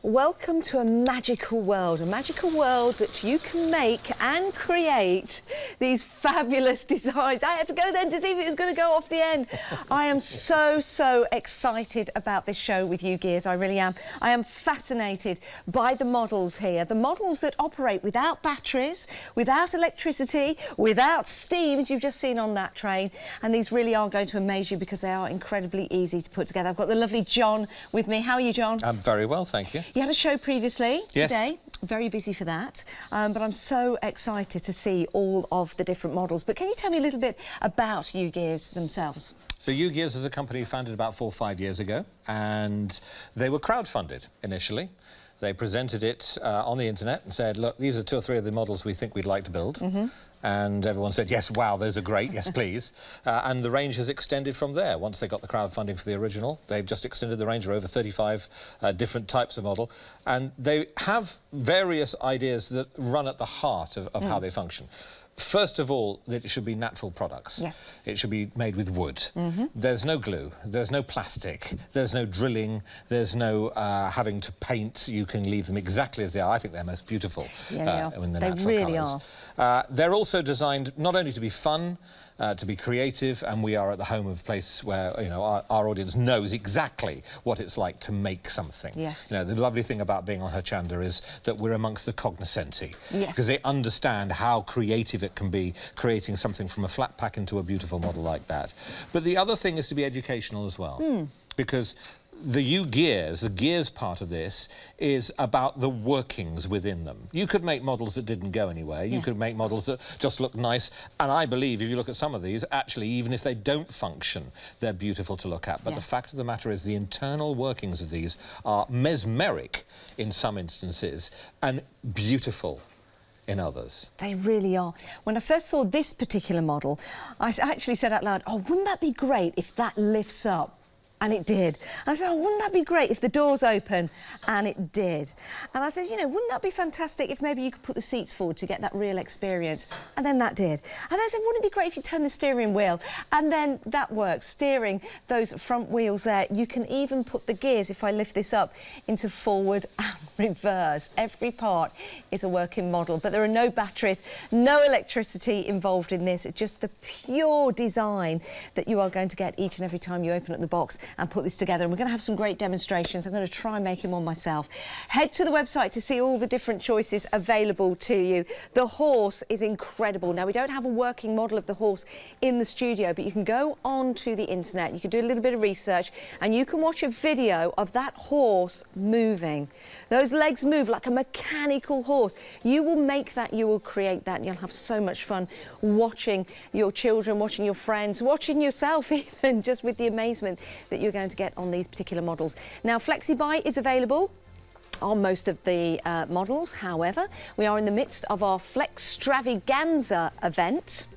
Welcome to a magical world that you can make and create these fabulous designs. I had to go then to see if it was going to go off the end. I am so excited about this show with you, Gears. I really am. I am fascinated by the models here, the models that operate without batteries, without electricity, without steam, as you've just seen on that train. And these really are going to amaze you because they are incredibly easy to put together. I've got the lovely John with me. How are you, John? I'm very well, thank you. You had a show previously today. Yes. Very busy for that, but I'm so excited to see all of the different models. But can you tell me a little bit about U-Gears themselves? So U-Gears is a company founded about 4 or 5 years ago, and they were crowdfunded initially. They presented it on the internet and said, look, these are 2 or 3 of the models we think we'd like to build. And everyone said, yes, wow, those are great, yes, please. And the range has extended from there. Once they got the crowdfunding for the original, they've just extended the range to over 35 different types of model. And they have various ideas that run at the heart of how they function. First of all, that it should be natural products. Yes. It should be made with wood. There's no glue, there's no plastic, there's no drilling, there's no having to paint. You can leave them exactly as they are. I think they're most beautiful in the natural really colours. They're also designed not only to be fun, to be creative, and we are at the home of a place where, you know, our audience knows exactly what it's like to make something. Yes. You know, the lovely thing about being on Hochanda is that we're amongst the cognoscenti. Yes. Because they understand how creative it can be, creating something from a flat pack into a beautiful model like that. But the other thing is to be educational as well. Because the U-Gears, the gears part of this, is about the workings within them. You could make models that didn't go anywhere. You could make models that just look nice. And I believe, if you look at some of these, actually, even if they don't function, they're beautiful to look at. But the fact of the matter is the internal workings of these are mesmeric in some instances and beautiful in others. They really are. When I first saw this particular model, I actually said out loud, oh, wouldn't that be great if that lifts up? And it did. And I said, oh, wouldn't that be great if the doors open? And it did. And I said, you know, wouldn't that be fantastic if maybe you could put the seats forward to get that real experience? And then that did. And then I said, wouldn't it be great if you turn the steering wheel? And then that works, steering those front wheels there. You can even put the gears, if I lift this up, into forward and reverse. Every part is a working model, but there are no batteries, no electricity involved in this, just the pure design that you are going to get each and every time you open up the box and put this together. And we're going to have some great demonstrations. I'm going to try and make him one myself. Head to the website to see all the different choices available to you. The horse is incredible. Now, we don't have a working model of the horse in the studio, but you can go onto the internet, you can do a little bit of research, and you can watch a video of that horse moving. Those legs move like a mechanical horse. You will make that, you will create that, and you'll have so much fun watching your children, watching your friends, watching yourself even, just with the amazement that you're going to get on these particular models. Now, FlexiBuy is available on most of the models. However, we are in the midst of our Flextravaganza event.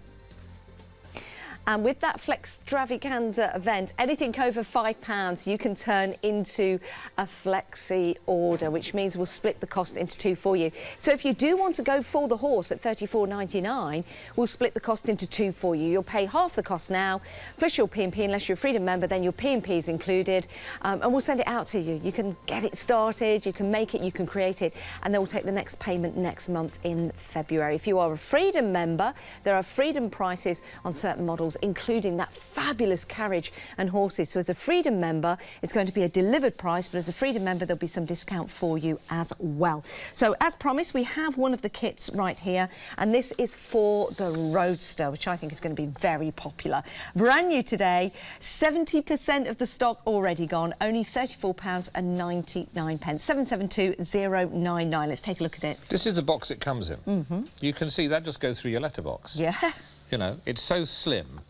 And with that Flextravaganza event, anything over £5 you can turn into a flexi order, which means we'll split the cost into 2 for you. So if you do want to go for the horse at $34.99, we'll split the cost into 2 for you. You'll pay half the cost now, plus your P&P, unless you're a Freedom member, then your P&P is included, and we'll send it out to you. You can get it started, you can make it, you can create it, and then we'll take the next payment next month in February. If you are a Freedom member, there are Freedom prices on certain models, including that fabulous carriage and horses. So as a Freedom member, it's going to be a delivered price, but as a Freedom member, there'll be some discount for you as well. So as promised, we have one of the kits right here, and this is for the Roadster, which I think is going to be very popular. Brand new today, 70% of the stock already gone, only £34.99, 772099. Let's take a look at it. This is the box it comes in. You can see that just goes through your letterbox. Yeah. You know, it's so slim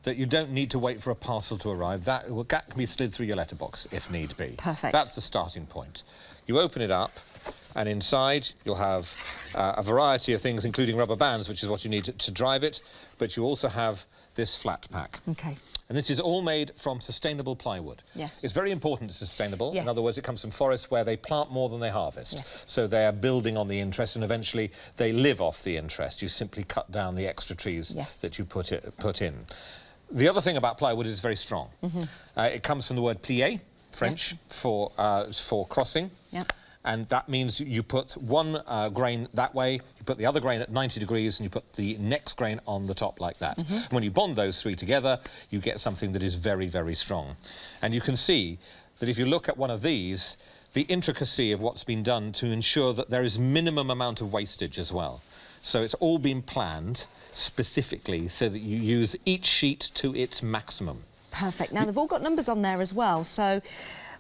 that you don't need to wait for a parcel to arrive. That can be slid through your letterbox if need be. Perfect. That's the starting point. You open it up, and inside you'll have a variety of things, including rubber bands, which is what you need to drive it, but you also have this flat pack. Okay. And this is all made from sustainable plywood. Yes. It's very important it's sustainable. Yes. In other words, it comes from forests where they plant more than they harvest. Yes. So they are building on the interest, and eventually they live off the interest. You simply cut down the extra trees that you put in. The other thing about plywood is it's very strong. It comes from the word plier, French, for crossing. Yep. and that means you put one grain that way, you put the other grain at 90 degrees, and you put the next grain on the top like that. When you bond those three together, you get something that is very, very strong. And you can see that if you look at one of these, the intricacy of what's been done to ensure that there is minimum amount of wastage as well. So it's all been planned specifically so that you use each sheet to its maximum. Perfect. Now, they've all got numbers on there as well, so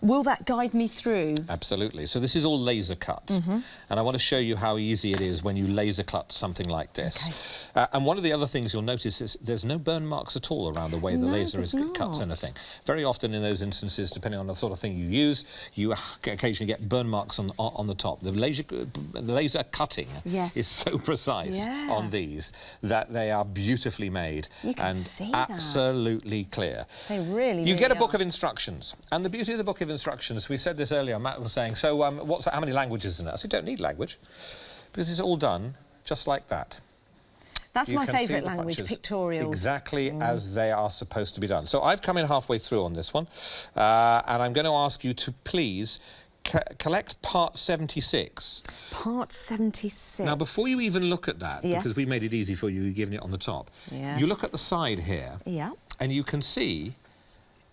will that guide me through? Absolutely. So this is all laser cut. And I want to show you how easy it is when you laser cut something like this. Okay. And one of the other things you'll notice is there's no burn marks at all around the way the laser cuts anything. Very often in those instances, depending on the sort of thing you use, you occasionally get burn marks on the top. The laser cutting is so precise on these that they are beautifully made and absolutely clear. They really, You get a book of instructions, and the beauty of the book of instructions, we said this earlier, Matt was saying, so how many languages in it? I said, you don't need language, because it's all done just like that. That's my favourite language, pictorials. Exactly as they are supposed to be done. So I've come in halfway through on this one, and I'm going to ask you to please collect part 76. Part 76. Now, before you even look at that, because we made it easy for you, you've given it on the top, you look at the side here, and you can see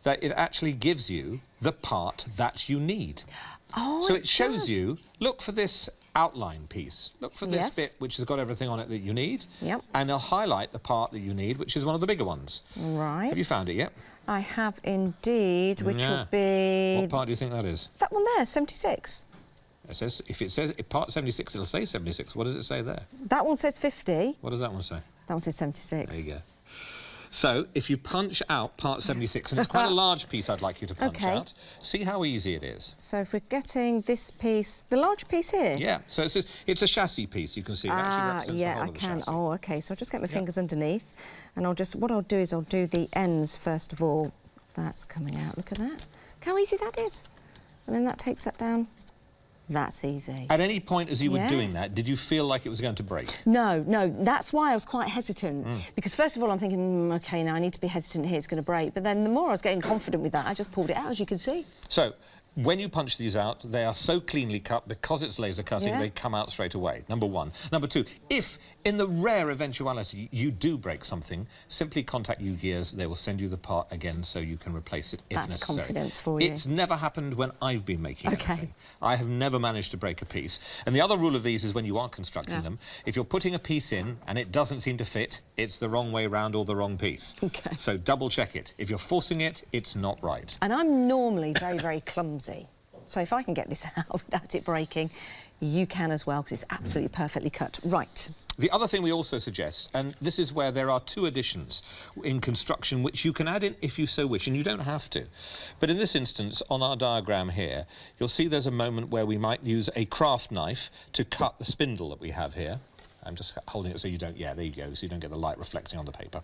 that it actually gives you the part that you need. Oh, so it shows you, look for this outline piece. Look for this bit which has got everything on it that you need. And it'll highlight the part that you need, which is one of the bigger ones. Right. Have you found it yet? I have indeed, which will be... What part do you think that is? That one there, 76. It says, if it says part 76, it'll say 76. What does it say there? That one says 50. What does that one say? That one says 76. There you go. So, if you punch out part 76, and it's quite a large piece I'd like you to punch out, see how easy it is. So if we're getting this piece, the large piece here? Yeah, so it's a chassis piece, you can see. It actually represents the whole of the chassis. Oh, OK, so I'll just get my fingers underneath, and what I'll do is I'll do the ends first of all. That's coming out, look at that. Look how easy that is. And then that takes that down. That's easy. At any point as you were doing that, did you feel like it was going to break? No, no, that's why I was quite hesitant. Because first of all, I'm thinking, OK, now I need to be hesitant here, it's going to break. But then the more I was getting confident with that, I just pulled it out, as you can see. So, when you punch these out, they are so cleanly cut, because it's laser cutting, they come out straight away, number one. Number two, if, in the rare eventuality you do break something, simply contact U-Gears. They will send you the part again so you can replace it if necessary. That's confidence for you. It's never happened when I've been making anything. I have never managed to break a piece. And the other rule of these is when you are constructing them, if you're putting a piece in and it doesn't seem to fit, it's the wrong way round or the wrong piece. So double check it. If you're forcing it, it's not right. And I'm normally very, very clumsy. So if I can get this out without it breaking, you can as well, because it's absolutely perfectly cut. Right. The other thing we also suggest, and this is where there are two additions in construction which you can add in if you so wish, and you don't have to. But in this instance, on our diagram here, you'll see there's a moment where we might use a craft knife to cut the spindle that we have here. I'm just holding it so you don't, there you go, so you don't get the light reflecting on the paper.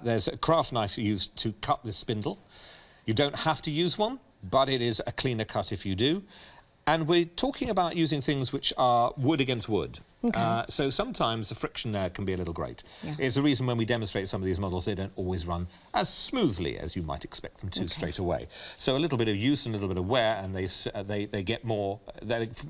There's a craft knife used to cut this spindle. You don't have to use one, but it is a cleaner cut if you do. And we're talking about using things which are wood against wood. So sometimes the friction there can be a little great. It's the reason when we demonstrate some of these models, they don't always run as smoothly as you might expect them to straight away. So a little bit of use and a little bit of wear, and they get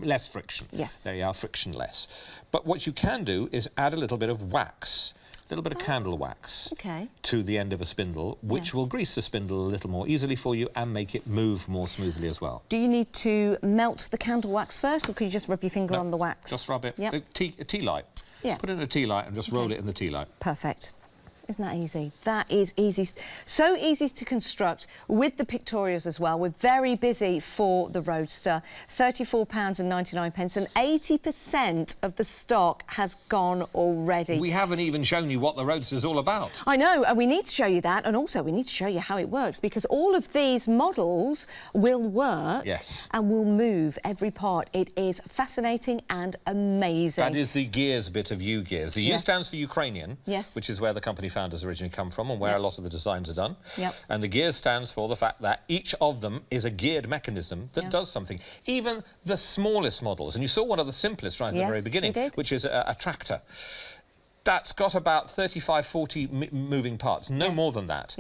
less friction. They are frictionless. But what you can do is add a little bit of wax, a little bit of candle wax to the end of a spindle, which will grease the spindle a little more easily for you and make it move more smoothly as well. Do you need to melt the candle wax first, or could you just rub your finger on the wax? Just rub it. A tea light. Put it in a tea light and just roll it in the tea light. Perfect. Isn't that easy? That is easy. So easy to construct with the pictorials as well. We're very busy for the Roadster. £34.99 and 80% of the stock has gone already. We haven't even shown you what the Roadster's all about. I know, and we need to show you that, and also we need to show you how it works, because all of these models will work and will move every part. It is fascinating and amazing. That is the gears bit of U-Gears. The U stands for Ukrainian, which is where the company founders originally come from and where a lot of the designs are done. And the gear stands for the fact that each of them is a geared mechanism that does something. Even the smallest models, and you saw one of the simplest right at the very beginning, which is a tractor. That's got about 35, 40 moving parts, no more than that.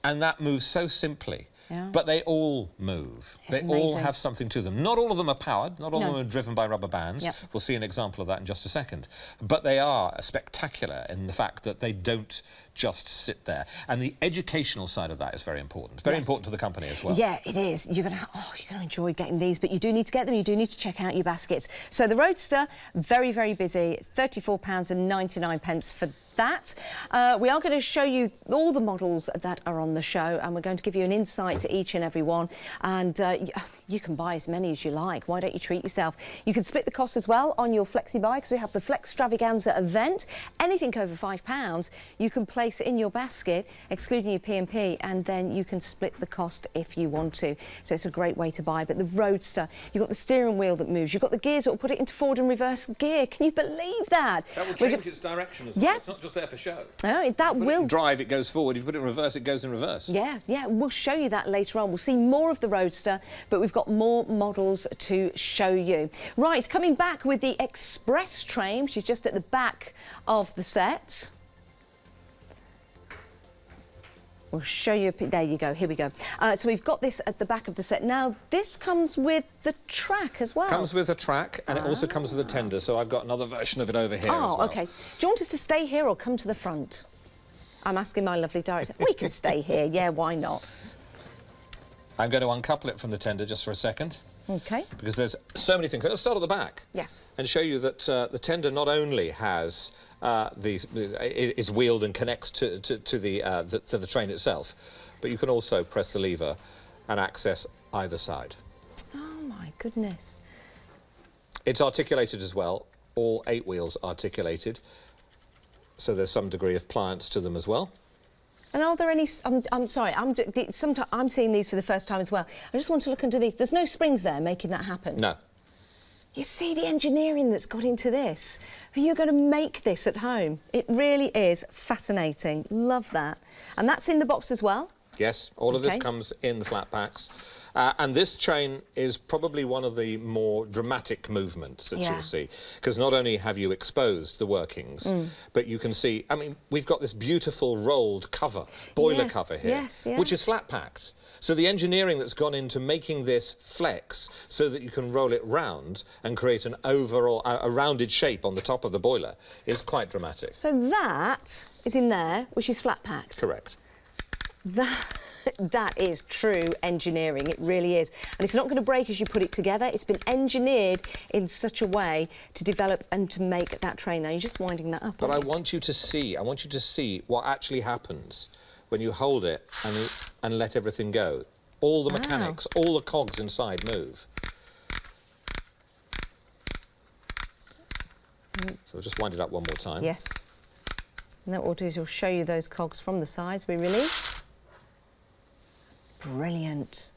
And that moves so simply. Yeah. But they all move. They all have something to them. Not all of them are powered. Not all of them are driven by rubber bands. Yep. We'll see an example of that in just a second. But they are spectacular in the fact that they don't just sit there. And the educational side of that is very important. Very important to the company as well. Yeah, it is. You're going to enjoy getting these, but you do need to get them. You do need to check out your baskets. So the Roadster, very, very busy. £34.99 for that. We are going to show you all the models that are on the show, and we're going to give you an insight to each and every one. And you can buy as many as you like. Why don't you treat yourself? You can split the cost as well on your flexi buy, because we have the Flex Stravaganza event. Anything over £5 you can place in your basket, excluding your P&P, and then you can split the cost if you want to. So it's a great way to buy. But the Roadster, you've got the steering wheel that moves, you've got the gears that will put it into forward and reverse gear. Can you believe that? That will change its direction as well. Yeah. It's not just there for show. Oh, that will drive, it goes forward. You put it in reverse, it goes in reverse. Yeah, we'll show you that later on. We'll see more of the Roadster, but we've got more models to show you. Right, coming back with the Express train, which is just at the back of the set. We'll show you, there you go, here we go. So we've got this at the back of the set. Now, this comes with the track as well. Comes with a track, and it also comes with a tender, so I've got another version of it over here as well. Okay. Do you want us to stay here or come to the front? I'm asking my lovely director. We can stay here, yeah, why not? I'm going to uncouple it from the tender just for a second. Okay. Because there's so many things. Let's start at the back. Yes. And show you that the tender not only has is wheeled and connects to the train itself, but you can also press the lever and access either side. Oh my goodness. It's articulated as well. All 8 wheels articulated, so there's some degree of pliance to them as well. And are there any? I'm sorry. Sometimes I'm seeing these for the first time as well. I just want to look underneath. There's no springs there making that happen. No. You see the engineering that's got into this. You're going to make this at home. It really is fascinating. Love that. And that's in the box as well. Yes, all of this comes in the flat packs. And this train is probably one of the more dramatic movements that you'll see, because not only have you exposed the workings, but you can see, I mean, we've got this beautiful rolled cover, boiler cover here, which is flat packed. So the engineering that's gone into making this flex so that you can roll it round and create an overall, a rounded shape on the top of the boiler is quite dramatic. So that is in there, which is flat packed. Correct. That is true engineering, it really is. And it's not going to break as you put it together. It's been engineered in such a way to develop and to make that train. Now, you're just winding that up. But I want you to see what actually happens when you hold it and let everything go. All the mechanics, all the cogs inside move. So we'll just wind it up one more time. Yes. And then what we'll do is we'll show you those cogs from the sides we release. Brilliant.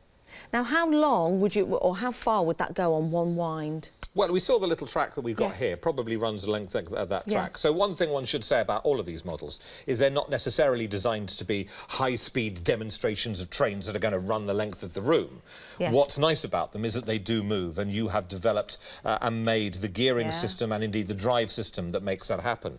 Now, how long would you, or how far would that go on one wind? Well, we saw the little track that we've got here probably runs the length of that track. So one thing one should say about all of these models is they're not necessarily designed to be high-speed demonstrations of trains that are going to run the length of the room. What's nice about them is that they do move, and you have developed and made the gearing system and indeed the drive system that makes that happen.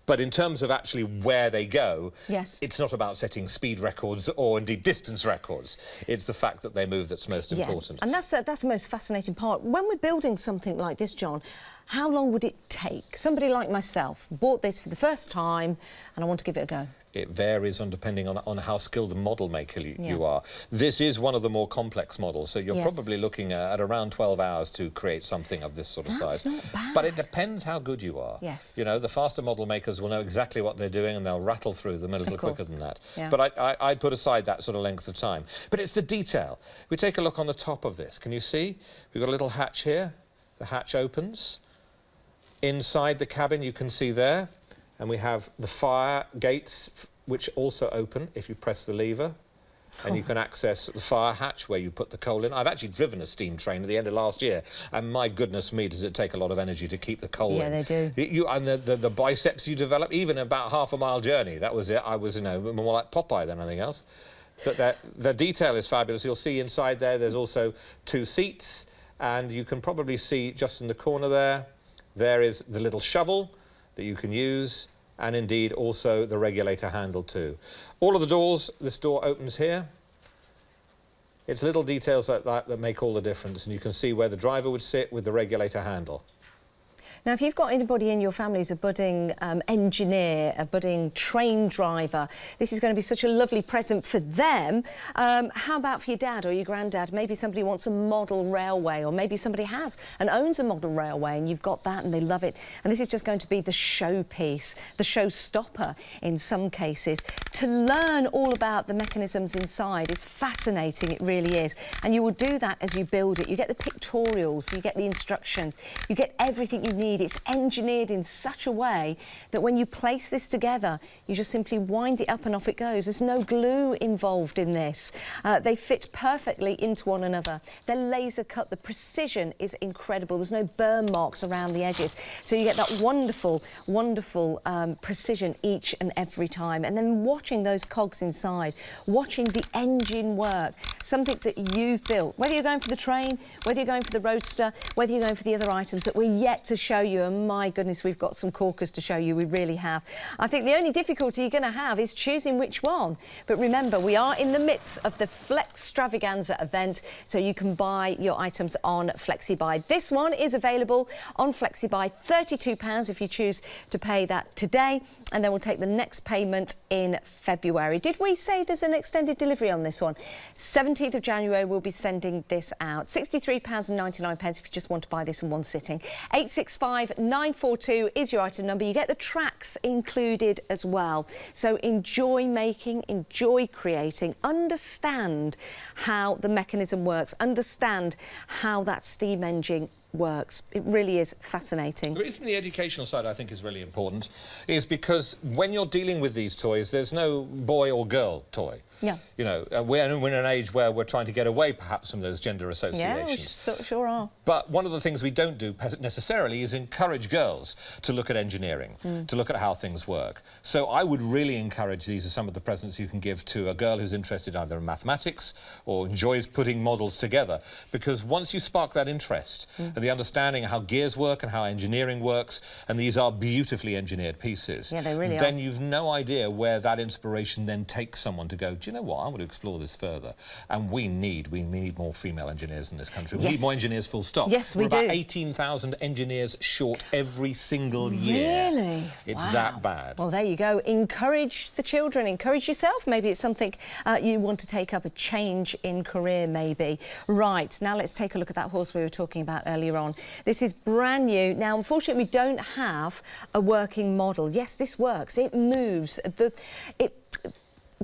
But in terms of actually where they go, it's not about setting speed records or indeed distance records. It's the fact that they move that's most important. And that's the most fascinating part. When we're building something like this, John, how long would it take? Somebody like myself bought this for the first time and I want to give it a go. It varies depending on how skilled a model maker you are. This is one of the more complex models, so you're probably looking at around 12 hours to create something of this sort of size. That's not bad. But it depends how good you are. Yes. You know, the faster model makers will know exactly what they're doing and they'll rattle through them a little quicker than that. Yeah. But I'd put aside that sort of length of time. But it's the detail. We take a look on the top of this. Can you see? We've got a little hatch here. The hatch opens. Inside the cabin, you can see there. And we have the fire gates, which also open if you press the lever. And you can access the fire hatch where you put the coal in. I've actually driven a steam train at the end of last year, and my goodness me, does it take a lot of energy to keep the coal in. Yeah, they do. And the biceps you develop, even about half-a-mile journey, that was it. I was, you know, more like Popeye than anything else. But the detail is fabulous. You'll see inside there's also 2 seats, and you can probably see just in the corner there is the little shovel that you can use and indeed also the regulator handle too. All of the doors, this door opens here. It's little details like that that make all the difference, and you can see where the driver would sit with the regulator handle. Now, if you've got anybody in your family who's a budding engineer, a budding train driver, this is going to be such a lovely present for them. How about for your dad or your granddad? Maybe somebody wants a model railway, or maybe somebody has and owns a model railway, and you've got that and they love it. And this is just going to be the showpiece, the showstopper in some cases. To learn all about the mechanisms inside is fascinating, it really is. And you will do that as you build it. You get the pictorials, you get the instructions, you get everything you need. It's engineered in such a way that when you place this together, you just simply wind it up and off it goes. There's no glue involved in this. They fit perfectly into one another. They're laser cut. The precision is incredible. There's no burn marks around the edges. So you get that wonderful, wonderful precision each and every time. And then watching those cogs inside, watching the engine work, something that you've built, whether you're going for the train, whether you're going for the roadster, whether you're going for the other items that we're yet to show you, and my goodness, we've got some corkers to show you, we really have. I think the only difficulty you're going to have is choosing which one. But remember, we are in the midst of the Flextravaganza event, so you can buy your items on FlexiBuy. This one is available on FlexiBuy, £32 if you choose to pay that today, and then we'll take the next payment in February. Did we say there's an extended delivery on this one? 17th of January we'll be sending this out. £63.99 if you just want to buy this in one sitting. 865-942 is your item number. You get the tracks included as well. So enjoy making, enjoy creating, understand how the mechanism works, understand how that steam engine works. It really is fascinating. The reason the educational side I think is really important is because when you're dealing with these toys, there's no boy or girl toy. Yeah. You know, we're in an age where we're trying to get away perhaps from those gender associations. Yeah, we sure are. But one of the things we don't do necessarily is encourage girls to look at engineering, to look at how things work. So I would really encourage these are some of the presents you can give to a girl who's interested either in mathematics or enjoys putting models together, because once you spark that interest and the understanding of how gears work and how engineering works, and these are beautifully engineered pieces, yeah, they really then are. you've no idea where that inspiration then takes someone to go, do you know what, I want to explore this further. And we need more female engineers in this country. We Yes. need more engineers, full stop. Yes, we We're do. about 18,000 engineers short every single year. Really? It's Wow. that bad. Well, there you go. Encourage the children. Encourage yourself. Maybe it's something you want to take up, a change in career maybe. Right, now let's take a look at that horse we were talking about earlier on. This is brand new. Now, unfortunately, we don't have a working model. Yes, this works. It moves.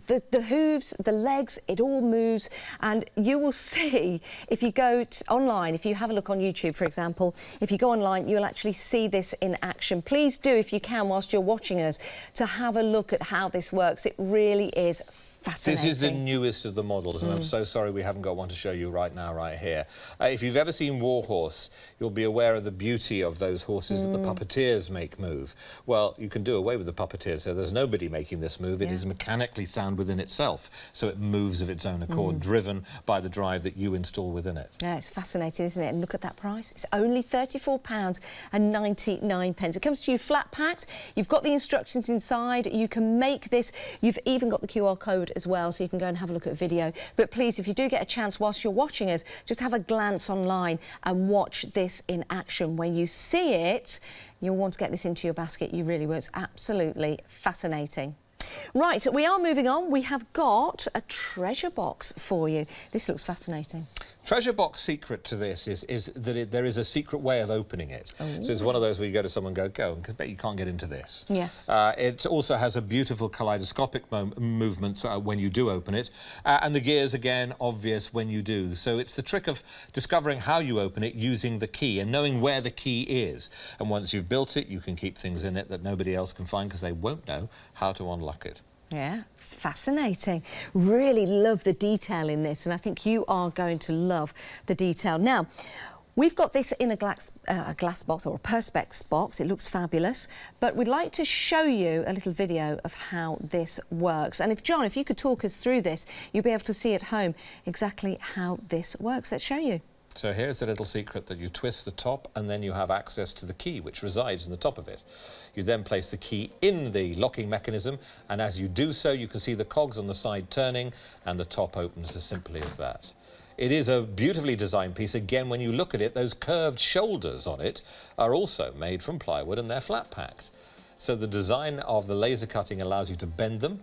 The hooves, the legs, it all moves, and you will see if you go online, if you have a look on YouTube, for example, if you go online, you'll actually see this in action. Please do, if you can, whilst you're watching us, to have a look at how this works. It really is fascinating. This is the newest of the models, and I'm so sorry we haven't got one to show you right now, right here. If you've ever seen Warhorse, you'll be aware of the beauty of those horses that the puppeteers make move. Well, you can do away with the puppeteers, so there's nobody making this move. It is mechanically sound within itself, so it moves of its own accord, driven by the drive that you install within it. Yeah, it's fascinating, isn't it? And look at that price. It's only £34.99. It comes to you flat packed. You've got the instructions inside. You can make this. You've even got the QR code as well, so you can go and have a look at a video. But please, if you do get a chance whilst you're watching us, just have a glance online and watch this in action. When you see it, you'll want to get this into your basket. You really will. It's absolutely fascinating. Right, we are moving on. We have got a treasure box for you. This looks fascinating. Treasure box secret to this is that there is a secret way of opening it. So it's one of those where you go to someone and go, because bet you can't get into this. Yes. It also has a beautiful kaleidoscopic movement when you do open it, and the gears, again, obvious when you do. So it's the trick of discovering how you open it using the key and knowing where the key is. And once you've built it, you can keep things in it that nobody else can find because they won't know how to unlock it. Yeah, fascinating. Really love the detail in this, and I think you are going to love the detail. Now, we've got this in a glass box or a Perspex box. It looks fabulous, but we'd like to show you a little video of how this works. And if John, if you could talk us through this, you'll be able to see at home exactly how this works. Let's show you. So here's the little secret that you twist the top and then you have access to the key which resides in the top of it. You then place the key in the locking mechanism, and as you do so you can see the cogs on the side turning and the top opens as simply as that. It is a beautifully designed piece. Again, when you look at it, those curved shoulders on it are also made from plywood and they're flat packed. So the design of the laser cutting allows you to bend them,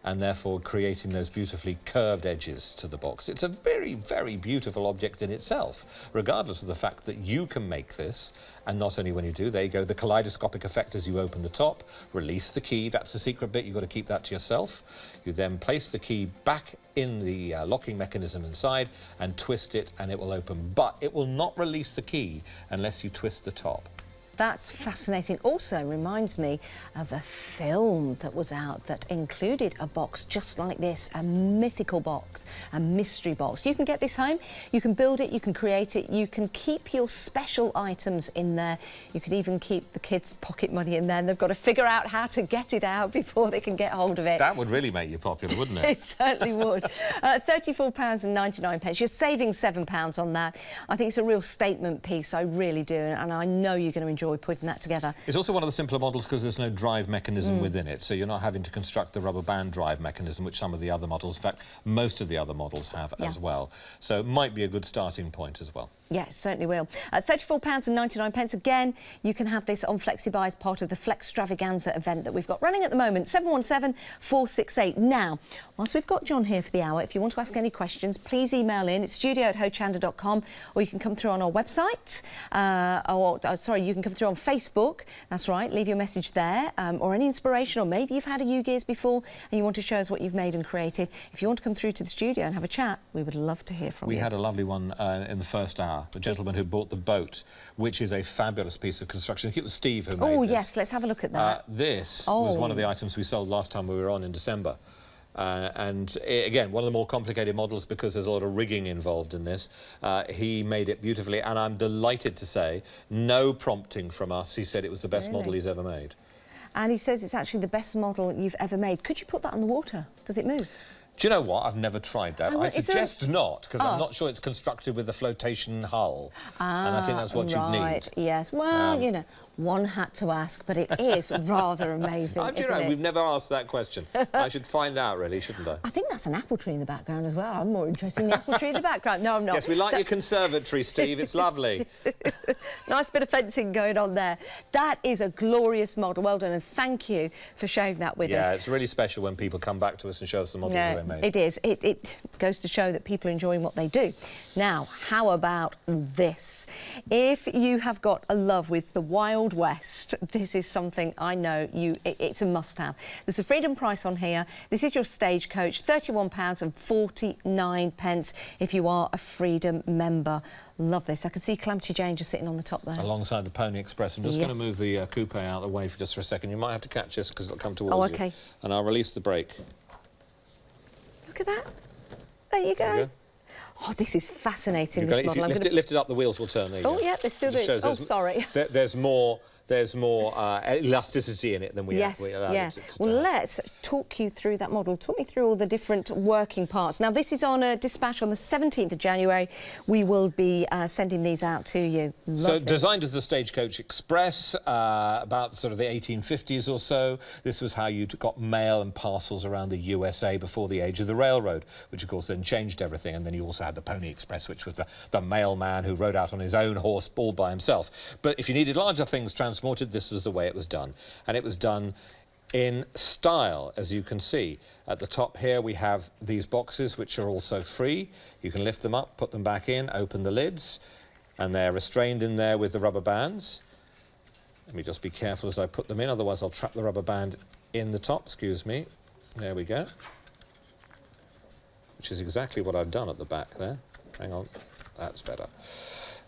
and therefore creating those beautifully curved edges to the box. It's a very, very beautiful object in itself, regardless of the fact that you can make this, and not only when you do, there you go, the kaleidoscopic effect as you open the top, release the key, that's the secret bit, you've got to keep that to yourself. You then place the key back in the locking mechanism inside and twist it and it will open, but it will not release the key unless you twist the top. That's fascinating. Also reminds me of a film that was out that included a box just like this, a mythical box, a mystery box. You can get this home, you can build it, you can create it, you can keep your special items in there, you can even keep the kids' pocket money in there, and they've got to figure out how to get it out before they can get hold of it. That would really make you popular, wouldn't it? It certainly would. £34.99. You're saving £7 on that. I think it's a real statement piece, I really do, and I know you're going to enjoy putting that together. It's also one of the simpler models because there's no drive mechanism within it, so you're not having to construct the rubber band drive mechanism, which some of the other models, in fact, most of the other models have as well. So it might be a good starting point as well. Yes, certainly will. At £34.99. Again, you can have this on FlexiBuy as part of the Flextravaganza event that we've got running at the moment, 717-468. Now, whilst we've got John here for the hour, if you want to ask any questions, please email in. It's studio@hochanda.com, or you can come through on our website, you can come through on Facebook. That's right, leave your message there, or any inspiration, or maybe you've had a U-Gears before and you want to show us what you've made and created. If you want to come through to the studio and have a chat, we would love to hear from you. We had a lovely one in the first hour, the gentleman who bought the boat, which is a fabulous piece of construction. I think it was Steve who made this. Oh yes, let's have a look at that. This was one of the items we sold last time we were on in December. Again, one of the more complicated models because there's a lot of rigging involved in this. He made it beautifully, and I'm delighted to say, no prompting from us. He said it was the best model he's ever made. And he says it's actually the best model you've ever made. Could you put that on the water? Does it move? Do you know what? I've never tried that. I suggest not, because I'm not sure it's constructed with a flotation hull. And I think that's what you'd need. Yes. Well, you know, one had to ask, but it is rather amazing. Do you know, we've never asked that question. I should find out, really, shouldn't I? I think that's an apple tree in the background as well. I'm more interested in the apple tree in the background. No, I'm not. Yes, we like your conservatory, Steve. It's lovely. Nice bit of fencing going on there. That is a glorious model. Well done, and thank you for sharing that with us. Yeah, it's really special when people come back to us and show us the models they made. It is. It goes to show that people are enjoying what they do. Now, how about this? If you have got a love with the Wild West, this is something I know it's a must-have. There's a freedom price on here. This is your Stagecoach, £31.49 if you are a Freedom member. Love this. I can see Calamity Jane just sitting on the top there. Alongside the Pony Express. I'm just going to move the coupe out of the way for just for a second. You might have to catch this because it'll come towards you. And I'll release the brake. Look at that. There you go. There you go. Oh, this is fascinating, this model. If you lift it up, the wheels will turn. There you go. Yeah, they're still doing it. Oh, sorry. There's more elasticity in it than we allowed it to Well, let's talk you through that model. Talk me through all the different working parts. Now, this is on a dispatch on the 17th of January. We will be sending these out to you. Designed as the Stagecoach Express, about sort of the 1850s or so. This was how you got mail and parcels around the USA before the age of the railroad, which of course then changed everything. And then you also had the Pony Express, which was the mailman who rode out on his own horse all by himself. But if you needed larger things transported, this was the way it was done. And it was done in style, as you can see. At the top here we have these boxes which are also free. You can lift them up, put them back in, open the lids, and they're restrained in there with the rubber bands. Let me just be careful as I put them in, otherwise I'll trap the rubber band in the top. Excuse me. There we go. Which is exactly what I've done at the back there. Hang on, that's better.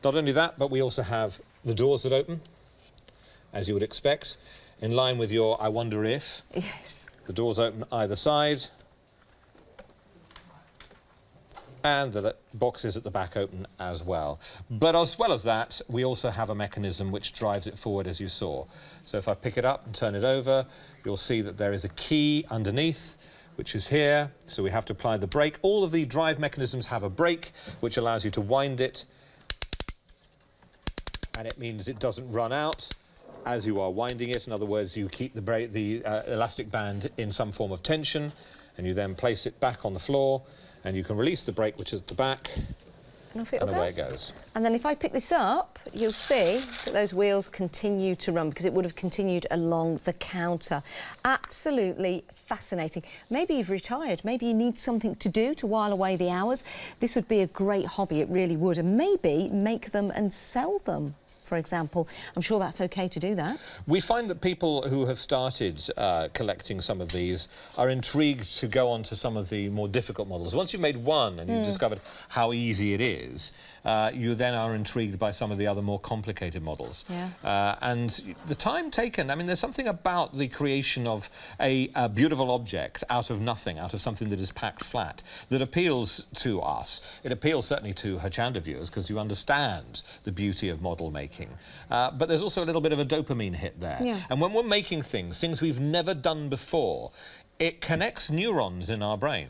Not only that, but we also have the doors that open, as you would expect, in line with your I wonder if. Yes. The doors open either side, and the boxes at the back open as well. But as well as that, we also have a mechanism which drives it forward, as you saw. So if I pick it up and turn it over, you'll see that there is a key underneath, which is here. So we have to apply the brake. All of the drive mechanisms have a brake, which allows you to wind it and it means it doesn't run out as you are winding it. In other words, you keep the elastic band in some form of tension, and you then place it back on the floor, and you can release the brake, which is at the back, and away it goes. And then if I pick this up, you'll see that those wheels continue to run because it would have continued along the counter. Absolutely fascinating. Maybe you've retired, maybe you need something to do to while away the hours. This would be a great hobby, it really would, and maybe make them and sell them. For example, I'm sure that's okay to do that. We find that people who have started collecting some of these are intrigued to go on to some of the more difficult models. Once you've made one and you've discovered how easy it is, you then are intrigued by some of the other more complicated models. Yeah. And the time taken, I mean, there's something about the creation of a beautiful object out of nothing, out of something that is packed flat, that appeals to us. It appeals certainly to Hochanda viewers because you understand the beauty of model making. But there's also a little bit of a dopamine hit there. Yeah. And when we're making things we've never done before, it connects neurons in our brain.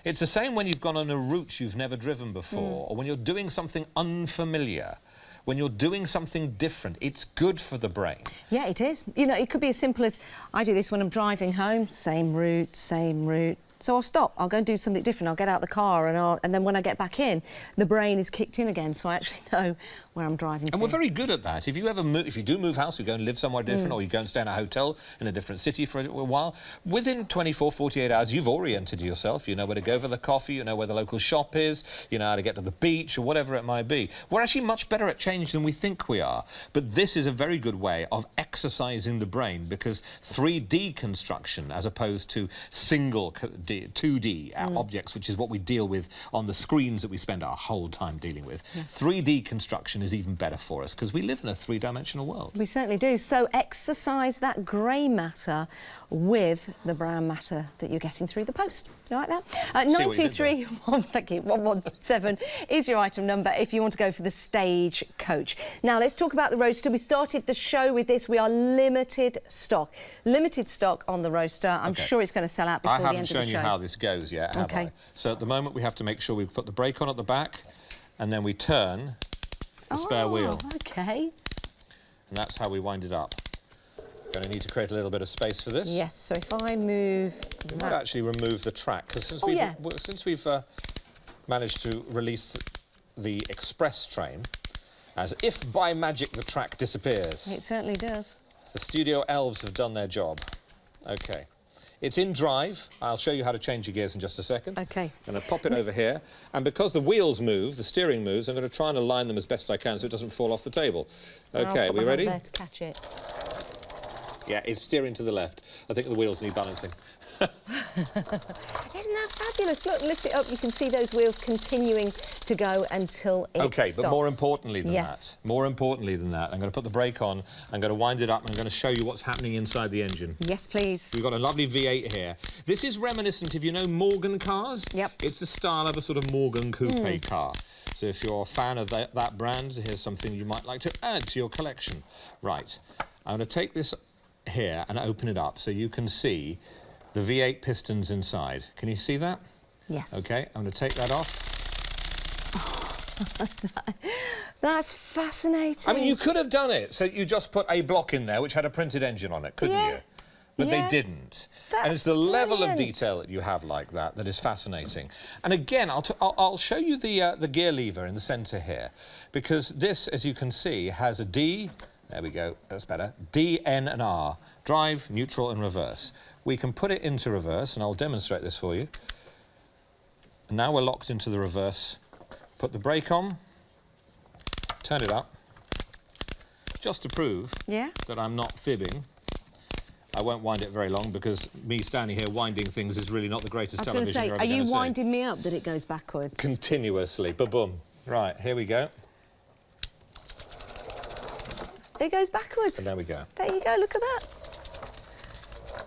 It's the same when you've gone on a route you've never driven before, or when you're doing something unfamiliar. When you're doing something different, it's good for the brain. Yeah, it is. You know, it could be as simple as I do this when I'm driving home, same route, same route. So I'll stop, I'll go and do something different, I'll get out the car and then when I get back in, the brain is kicked in again, so I actually know where I'm driving to. And we're very good at that. If you ever move, if you do move house, you go and live somewhere different, or you go and stay in a hotel in a different city for a while, within 24, 48 hours, you've oriented yourself. You know where to go for the coffee, you know where the local shop is, you know how to get to the beach, or whatever it might be. We're actually much better at change than we think we are. But this is a very good way of exercising the brain, because 3D construction, as opposed to single 2D objects, which is what we deal with on the screens that we spend our whole time dealing with. Yes. 3D construction is even better for us because we live in a three-dimensional world. We certainly do. So exercise that grey matter with the brown matter that you're getting through the post. You like that? 9231, thank you, 117 is your item number if you want to go for the stage coach. Now let's talk about the roaster. We started the show with this. We are limited stock on the roaster. I'm sure it's going to sell out before the end of the show. I haven't shown you how this goes yet, have I? So at the moment we have to make sure we put the brake on at the back, and then we turn the spare wheel. Okay. And that's how we wind it up. Going to need to create a little bit of space for this. Yes, so if I move we might actually remove the track, because since we've managed to release the express train, as if by magic the track disappears. It certainly does. The studio elves have done their job. Okay. It's in drive. I'll show you how to change your gears in just a second. Okay. I'm going to pop it over here. And because the wheels move, the steering moves, I'm going to try and align them as best I can so it doesn't fall off the table. Okay, are we ready? There to catch it. Yeah, it's steering to the left. I think the wheels need balancing. Isn't that fabulous? Look, lift it up. You can see those wheels continuing to go until it stops. But more importantly than that, I'm going to put the brake on, I'm going to wind it up, and I'm going to show you what's happening inside the engine. Yes, please. We've got a lovely V8 here. This is reminiscent, if you know Morgan cars. Yep. It's the style of a sort of Morgan coupe car. So if you're a fan of that brand, here's something you might like to add to your collection. Right. I'm going to take this here and open it up so you can see the V8 pistons inside. Can you see that? Yes. Okay, I'm going to take that off. That's fascinating. I mean, you could have done it. So you just put a block in there which had a printed engine on it, couldn't you? But they didn't. And it's the level of detail that you have like that that is fascinating. And again, I'll show you the gear lever in the centre here, because this, as you can see, has a D. There we go, that's better. D, N and R, drive, neutral and reverse. We can put it into reverse, and I'll demonstrate this for you. And now we're locked into the reverse. Put the brake on, turn it up, just to prove that I'm not fibbing. I won't wind it very long, because me standing here winding things is really not the greatest television you're ever going to see. Are you winding me up that it goes backwards? Continuously, ba-boom. Right, here we go. It goes backwards. And there we go. There you go, look at that.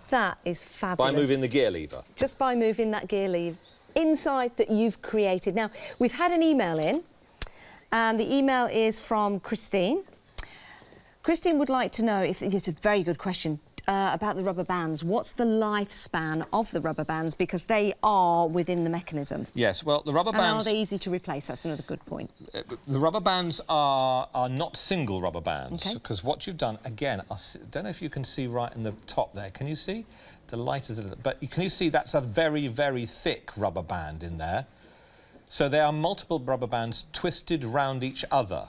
That is fabulous. By moving the gear lever. Just by moving that gear lever inside that you've created. Now, we've had an email in, and the email is from Christine. Christine would like to know, if it's a very good question, about the rubber bands. What's the lifespan of the rubber bands? Because they are within the mechanism. Yes, well, the rubber bands... And are they easy to replace? That's another good point. The rubber bands are not single rubber bands, Okay. because what you've done, again, I don't know if you can see right in the top there. Can you see? The light is a little... But can you see that's a very, very thick rubber band in there? So there are multiple rubber bands twisted round each other.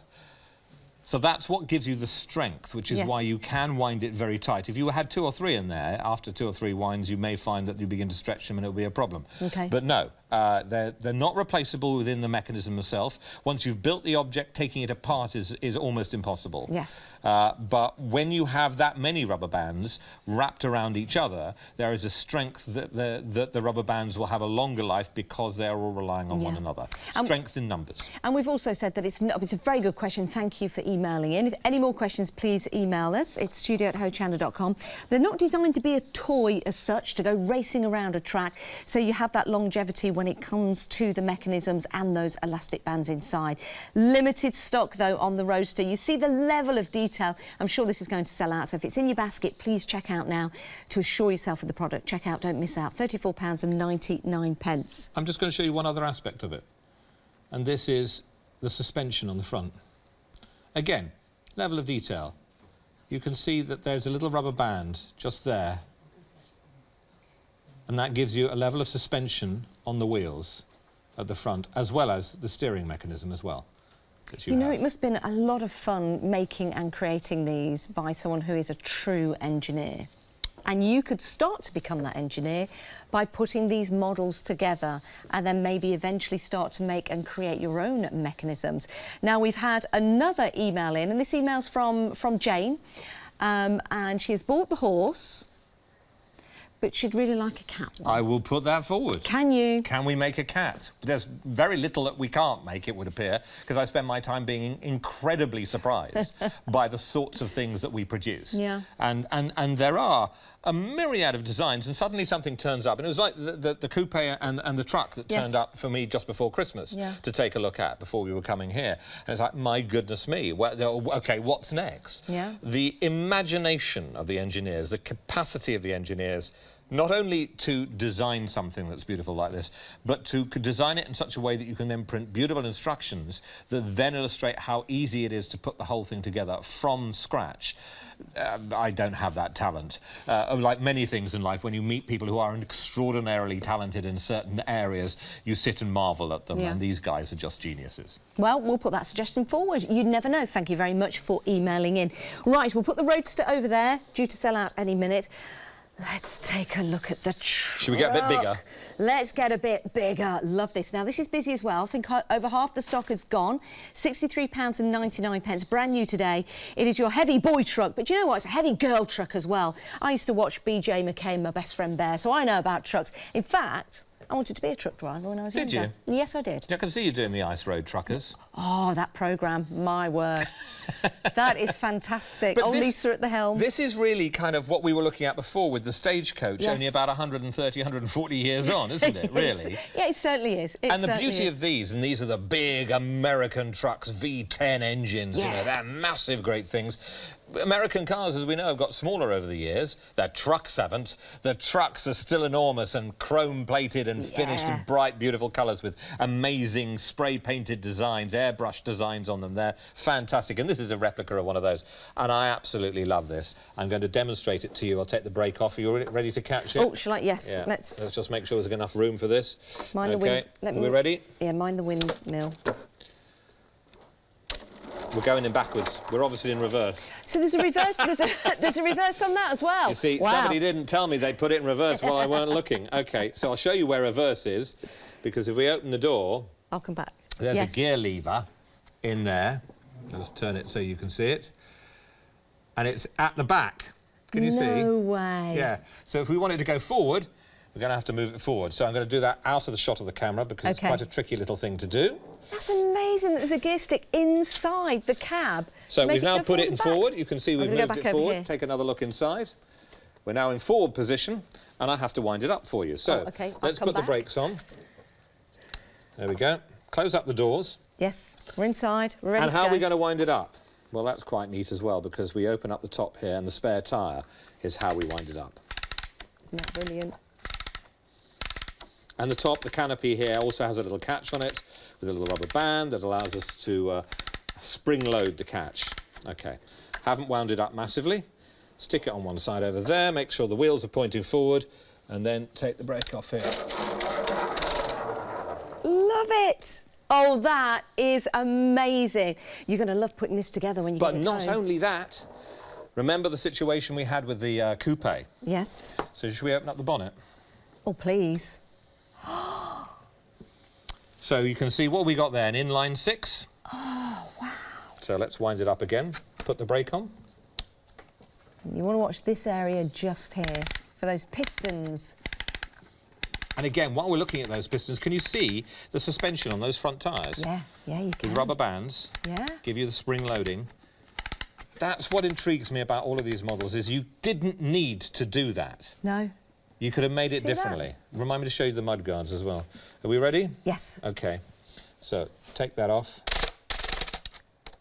So that's what gives you the strength, which is why you can wind it very tight. If you had 2 or 3 in there, after 2 or 3 winds, you may find that you begin to stretch them and it'll be a problem. Okay. But no, they're not replaceable within the mechanism itself. Once you've built the object, taking it apart is almost impossible. Yes. But when you have that many rubber bands wrapped around each other, there is a strength that the rubber bands will have a longer life because they're all relying on one another. Strength in numbers. And we've also said that it's a very good question. Thank you for emailing in. If any more questions, please email us. It's studio@hochanda.com. They're not designed to be a toy as such, to go racing around a track, so you have that longevity when it comes to the mechanisms and those elastic bands inside. Limited stock, though, on the Roadster. You see the level of detail. I'm sure this is going to sell out, so if it's in your basket, please check out now to assure yourself of the product. Check out, don't miss out. £34.99. I'm just going to show you one other aspect of it. And this is the suspension on the front. Again, level of detail. You can see that there's a little rubber band just there. And that gives you a level of suspension on the wheels at the front, as well as the steering mechanism as well. You know, it must have been a lot of fun making and creating these by someone who is a true engineer. And you could start to become that engineer by putting these models together and then maybe eventually start to make and create your own mechanisms. Now, we've had another email in, and this email's from Jane, and she has bought the horse, but she'd really like a cat one. I will put that forward. Can you? Can we make a cat? There's very little that we can't make, it would appear, because I spend my time being incredibly surprised by the sorts of things that we produce. Yeah. And there are a myriad of designs, and suddenly something turns up. And it was like the coupe and the truck that turned up for me just before Christmas to take a look at before we were coming here. And it's like, my goodness me, OK, what's next? Yeah. The imagination of the engineers, the capacity of the engineers, not only to design something that's beautiful like this, but to design it in such a way that you can then print beautiful instructions that then illustrate how easy it is to put the whole thing together from scratch. I don't have that talent. Like many things in life, when you meet people who are extraordinarily talented in certain areas, you sit and marvel at them, and these guys are just geniuses. Well, we'll put that suggestion forward. You never know. Thank you very much for emailing in. Right, we'll put the Roadster over there, due to sell out any minute. Let's take a look at the truck. Should we get a bit bigger? Let's get a bit bigger. Love this. Now, this is busy as well. I think over half the stock is gone. £63.99, brand new today. It is your heavy boy truck, but you know what? It's a heavy girl truck as well. I used to watch BJ McCain, my best friend Bear, so I know about trucks. In fact, I wanted to be a truck driver when I was younger. Did you? Yes, I did. I can see you doing the Ice Road Truckers. Oh, that programme, my word. That is fantastic. Old Lisa at the helm. This is really kind of what we were looking at before with the Stagecoach, only about 130, 140 years on, isn't it, really? Yeah, it certainly is. And the beauty of these, and these are the big American trucks, V10 engines, you know, they're massive, great things. American cars, as we know, have got smaller over the years. Their trucks haven't. The trucks are still enormous and chrome-plated and finished in bright, beautiful colours with amazing spray-painted designs, airbrush designs on them. They're fantastic. And this is a replica of one of those. And I absolutely love this. I'm going to demonstrate it to you. I'll take the brake off. Are you ready to catch it? Oh, shall I? Yes. Yeah. Let's just make sure there's enough room for this. Mind the wind. Are we ready? Yeah, mind the windmill. We're going in backwards. We're obviously in reverse. So there's a reverse. there's a reverse on that as well. You see, somebody didn't tell me they'd put it in reverse while I weren't looking. OK, so I'll show you where reverse is, because if we open the door... I'll come back. There's a gear lever in there. I'll just turn it so you can see it. And it's at the back. Can you see? No way. Yeah. So if we want it to go forward, we're going to have to move it forward. So I'm going to do that out of the shot of the camera, because it's quite a tricky little thing to do. That's amazing that there's a gear stick inside the cab. So we've now put it in forward. You can see we've moved it forward. Take another look inside. We're now in forward position, and I have to wind it up for you. So let's put the brakes on. There we go. Close up the doors. Yes, we're inside. We're ready and how are we going to wind it up? Well, that's quite neat as well, because we open up the top here and the spare tyre is how we wind it up. Isn't that brilliant? And the top, the canopy here, also has a little catch on it with a little rubber band that allows us to spring load the catch. Okay, haven't wound it up massively. Stick it on one side over there, make sure the wheels are pointing forward, and then take the brake off here. Love it! Oh, that is amazing. You're going to love putting this together when you get But it not home. only that, remember the situation we had with the coupe? Yes. So should we open up the bonnet? Oh, please. So you can see what we got there, an inline 6. Oh, wow. So let's wind it up again, put the brake on. You want to watch this area just here for those pistons. And again, while we're looking at those pistons, can you see the suspension on those front tyres? Yeah, you can. With rubber bands, Yeah. give you the spring loading. That's what intrigues me about all of these models, is you didn't need to do that. No. You could have made it See that? differently. Remind me to show you the mud guards as well. Are we ready? Yes. Okay. So take that off.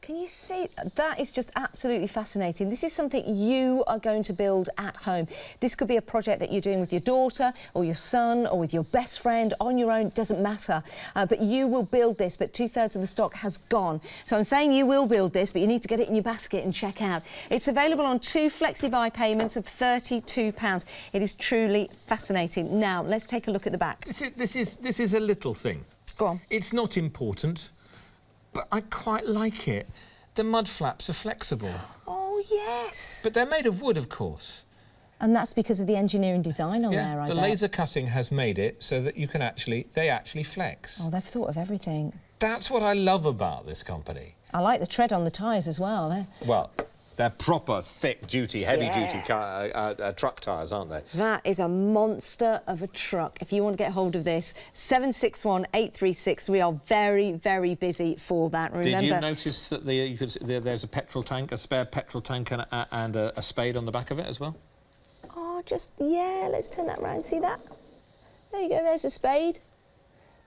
Can you see? That is just absolutely fascinating. This is something you are going to build at home. This could be a project that you're doing with your daughter or your son or with your best friend on your own, doesn't matter. But you will build this, but 2/3 of the stock has gone. So I'm saying you will build this, but you need to get it in your basket and check out. It's available on 2 flexi-buy payments of £32. It is truly fascinating. Now, let's take a look at the back. This is a little thing. Go on. It's not important, but I quite like it. The mud flaps are flexible. Oh, yes. But they're made of wood, of course. And that's because of the engineering design on there, I the bet. laser cutting has made it so that you can they actually flex. Oh, they've thought of everything. That's what I love about this company. I like the tread on the tyres as well. Well, they're proper thick-duty, heavy-duty truck tyres, aren't they? That is a monster of a truck. If you want to get hold of this, 761-836. We are very, very busy for that. Remember, Did you notice that there's a petrol tank, a spare petrol tank and a spade on the back of it as well? Oh, yeah, let's turn that round. See that? There you go, there's a spade.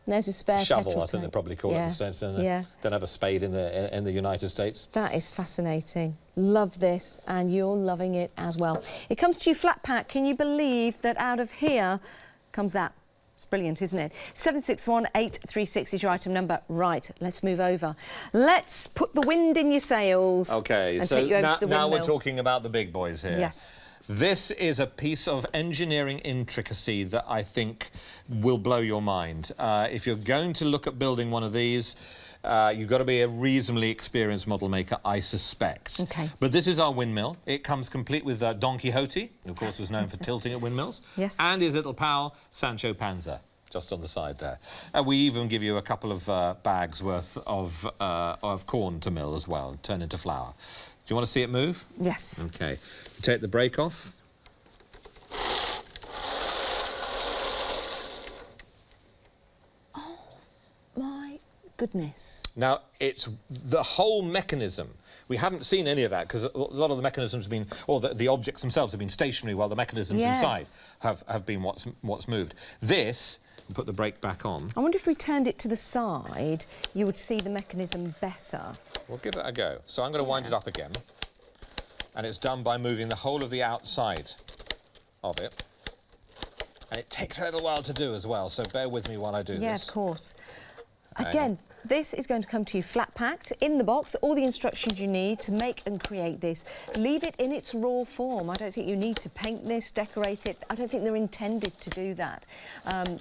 And there's a spare Shovel, petrol I think they tank. probably call it in the States, don't they? Yeah. Don't have a spade in the United States. That is fascinating. Love this, and you're loving it as well. It comes to you flat pack. Can you believe that out of here comes that? It's brilliant, isn't it? 761-836 is your item number. Right, let's move over. Let's put the wind in your sails. Okay, and so take you over to the now we're windmill. talking about the big boys here. Yes. This is a piece of engineering intricacy that I think will blow your mind. If you're going to look at building one of these, you've got to be a reasonably experienced model maker, I suspect. Okay. But this is our windmill. It comes complete with Don Quixote, who of course was known for tilting at windmills. Yes. And his little pal, Sancho Panza, just on the side there. We even give you a couple of bags worth of corn to mill as well, turn into flour. Do you want to see it move? Yes. Okay. Take the brake off. Oh, my goodness. Now, it's the whole mechanism. We haven't seen any of that because a lot of the mechanisms have been, or the objects themselves have been stationary while the mechanisms Yes. inside have been what's moved. This, put the brake back on. I wonder if we turned it to the side, you would see the mechanism better. We'll give that a go. So I'm going to wind it up again. And it's done by moving the whole of the outside of it. And it takes a little while to do as well, so bear with me while I do this. Yeah, of course. Okay. Again, this is going to come to you flat packed in the box, all the instructions you need to make and create this. Leave it in its raw form. I don't think you need to paint this, decorate it. I don't think they're intended to do that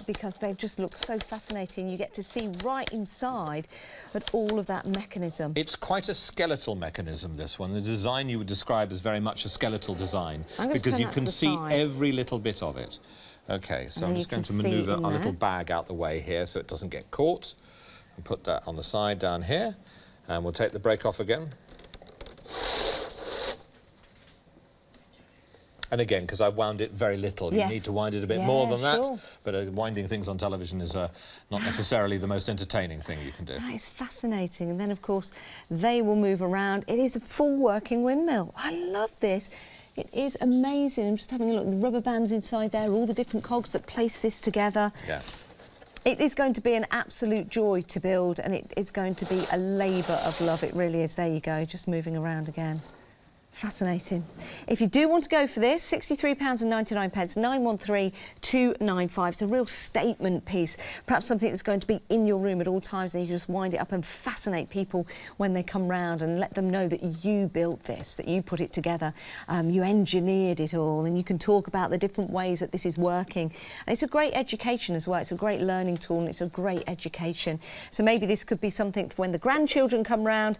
because they just look so fascinating. You get to see right inside but all of that mechanism. It's quite a skeletal mechanism, this one. The design you would describe as very much a skeletal design because turn you that can to the see side. every little bit of it. Okay, so I'm then just you going to can see manoeuvre in our little there. bag out the way here so it doesn't get caught. And put that on the side down here. And we'll take the brake off again. And again, because I wound it very little, Yes. you need to wind it a bit more than that. sure. But winding things on television is not necessarily the most entertaining thing you can do. That is fascinating. And then, of course, they will move around. It is a full working windmill. I love this. It is amazing. I'm just having a look at the rubber bands inside there, all the different cogs that place this together. Yeah. It is going to be an absolute joy to build, and it's going to be a labour of love. It really is. There you go, just moving around again. Fascinating. If you do want to go for this, £63.99, 913295. It's a real statement piece, perhaps something that's going to be in your room at all times, and you can just wind it up and fascinate people when they come round and let them know that you built this, that you put it together, you engineered it all, and you can talk about the different ways that this is working. And it's a great education as well. It's a great learning tool, and it's a great education. So maybe this could be something for when the grandchildren come round,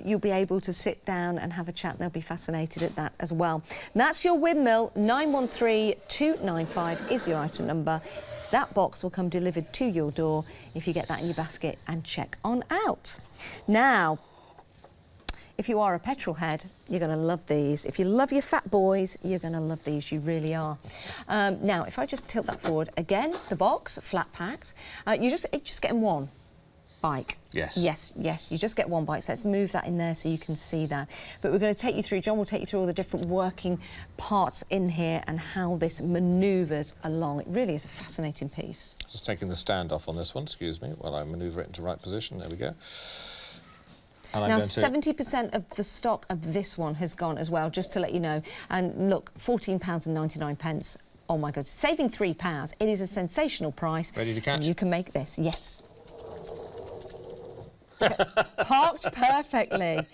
you'll be able to sit down and have a chat. They'll be fascinated at that as well. And that's your windmill. 913295 is your item number. That box will come delivered to your door if you get that in your basket and check on out. Now, if you are a petrol head, you're going to love these. If you love your fat boys, you're going to love these. You really are. Now, if I just tilt that forward again, the box flat packed. You just getting one bike. Yes. Yes, yes, you just get one bike. So let's move that in there so you can see that. But we're going to take you through, John will take you through all the different working parts in here and how this manoeuvres along. It really is a fascinating piece. Just taking the stand off on this one, excuse me, while I manoeuvre it into right position. There we go. And now, 70% of the stock of this one has gone as well, just to let you know. And look, £14.99. Oh my God, saving £3. It is a sensational price. Ready to catch? And you can make this, yes. Parked perfectly.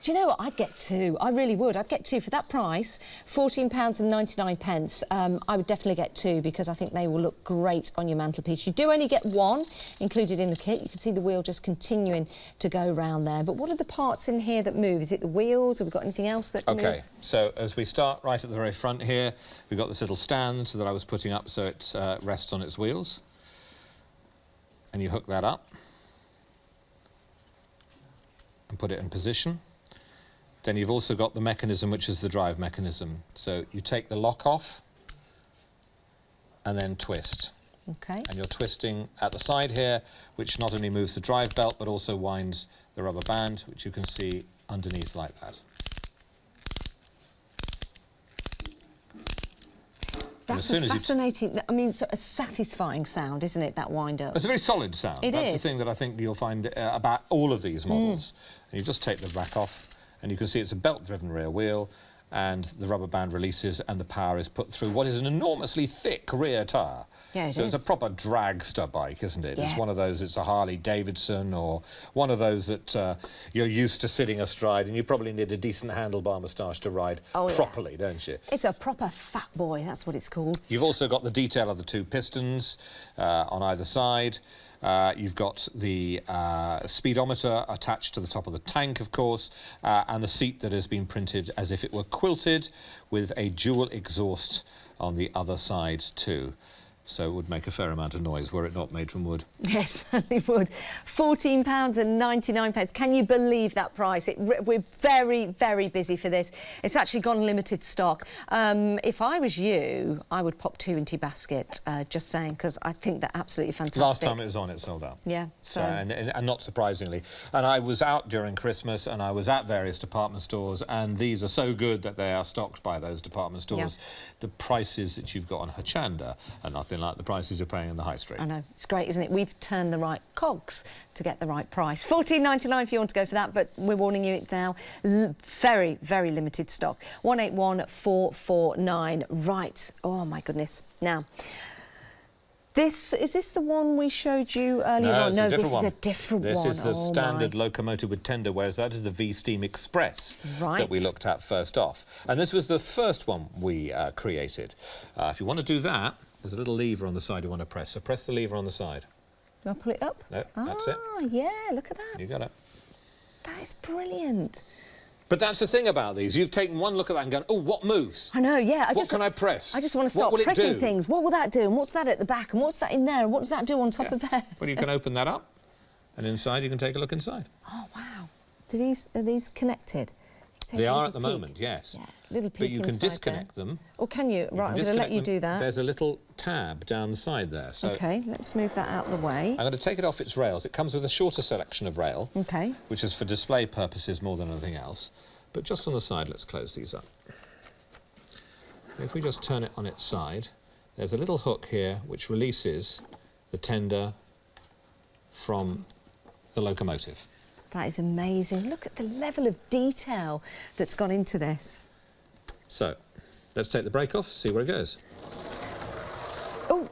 Do you know what? I'd get two. I really would. I'd get two for that price. £14.99. I would definitely get two because I think they will look great on your mantelpiece. You do only get one included in the kit. You can see the wheel just continuing to go round there. But what are the parts in here that move? Is it the wheels? Have we got anything else that moves? Okay, so as we start right at the very front here, we've got this little stand that I was putting up so it rests on its wheels. And you hook that up and put it in position. Then you've also got the mechanism, which is the drive mechanism. So you take the lock off and then twist. Okay. And you're twisting at the side here, which not only moves the drive belt, but also winds the rubber band, which you can see underneath like that. That's a fascinating, I mean, it's a satisfying sound, isn't it, that wind-up? It's a very solid sound. That's the thing that I think you'll find about all of these models. And you just take the back off, and you can see it's a belt-driven rear wheel, and the rubber band releases, and the power is put through what is an enormously thick rear tyre. Yeah, it so is. It's a proper dragster bike, isn't it? Yeah. It's one of those, it's a Harley Davidson, or one of those that you're used to sitting astride, and you probably need a decent handlebar moustache to ride properly, don't you? It's a proper fat boy, that's what it's called. You've also got the detail of the two pistons on either side. You've got the speedometer attached to the top of the tank, of course, and the seat that has been printed as if it were quilted with a dual exhaust on the other side too. So it would make a fair amount of noise were it not made from wood. Yes, certainly would. £14.99. Can you believe that price? We're very, very busy for this. It's actually gone limited stock. If I was you, I would pop two into your basket, just saying, because I think they're absolutely fantastic. Last time it was on, it sold out. Yeah. So and not surprisingly. And I was out during Christmas, and I was at various department stores, and these are so good that they are stocked by those department stores. Yeah. The prices that you've got on Hochanda are nothing like the prices you're paying in the high street. I know, it's great, isn't it? We've turned the right cogs to get the right price. £14.99 if you want to go for that, but we're warning you it's now very, very limited stock. 181449. Right. Oh my goodness. Now, is this the one we showed you earlier on? No, this is a different one. This is the standard locomotive with tender, whereas that is the V-Steam Express that we looked at first off. And this was the first one we created. If you want to do that, there's a little lever on the side you want to press. So press the lever on the side. Do I pull it up? No, that's it. Yeah, look at that. You got it. That is brilliant. But that's the thing about these. You've taken one look at that and gone, oh, what moves? I know, yeah. What can I press? I just want to start pressing things. What will that do? And what's that at the back? And what's that in there? And what does that do on top of there? Well, you can open that up, and inside you can take a look inside. Oh, wow. Are these connected? They are at the moment, yes. Yeah, little peek. But you can disconnect them. Oh, can you? Right, I'm going to let you do that. There's a little tab down the side there. So OK, let's move that out of the way. I'm going to take it off its rails. It comes with a shorter selection of rail, which is for display purposes more than anything else. But just on the side, let's close these up. If we just turn it on its side, there's a little hook here which releases the tender from the locomotive. That is amazing. Look at the level of detail that's gone into this. So, let's take the brake off, see where it goes. Oh,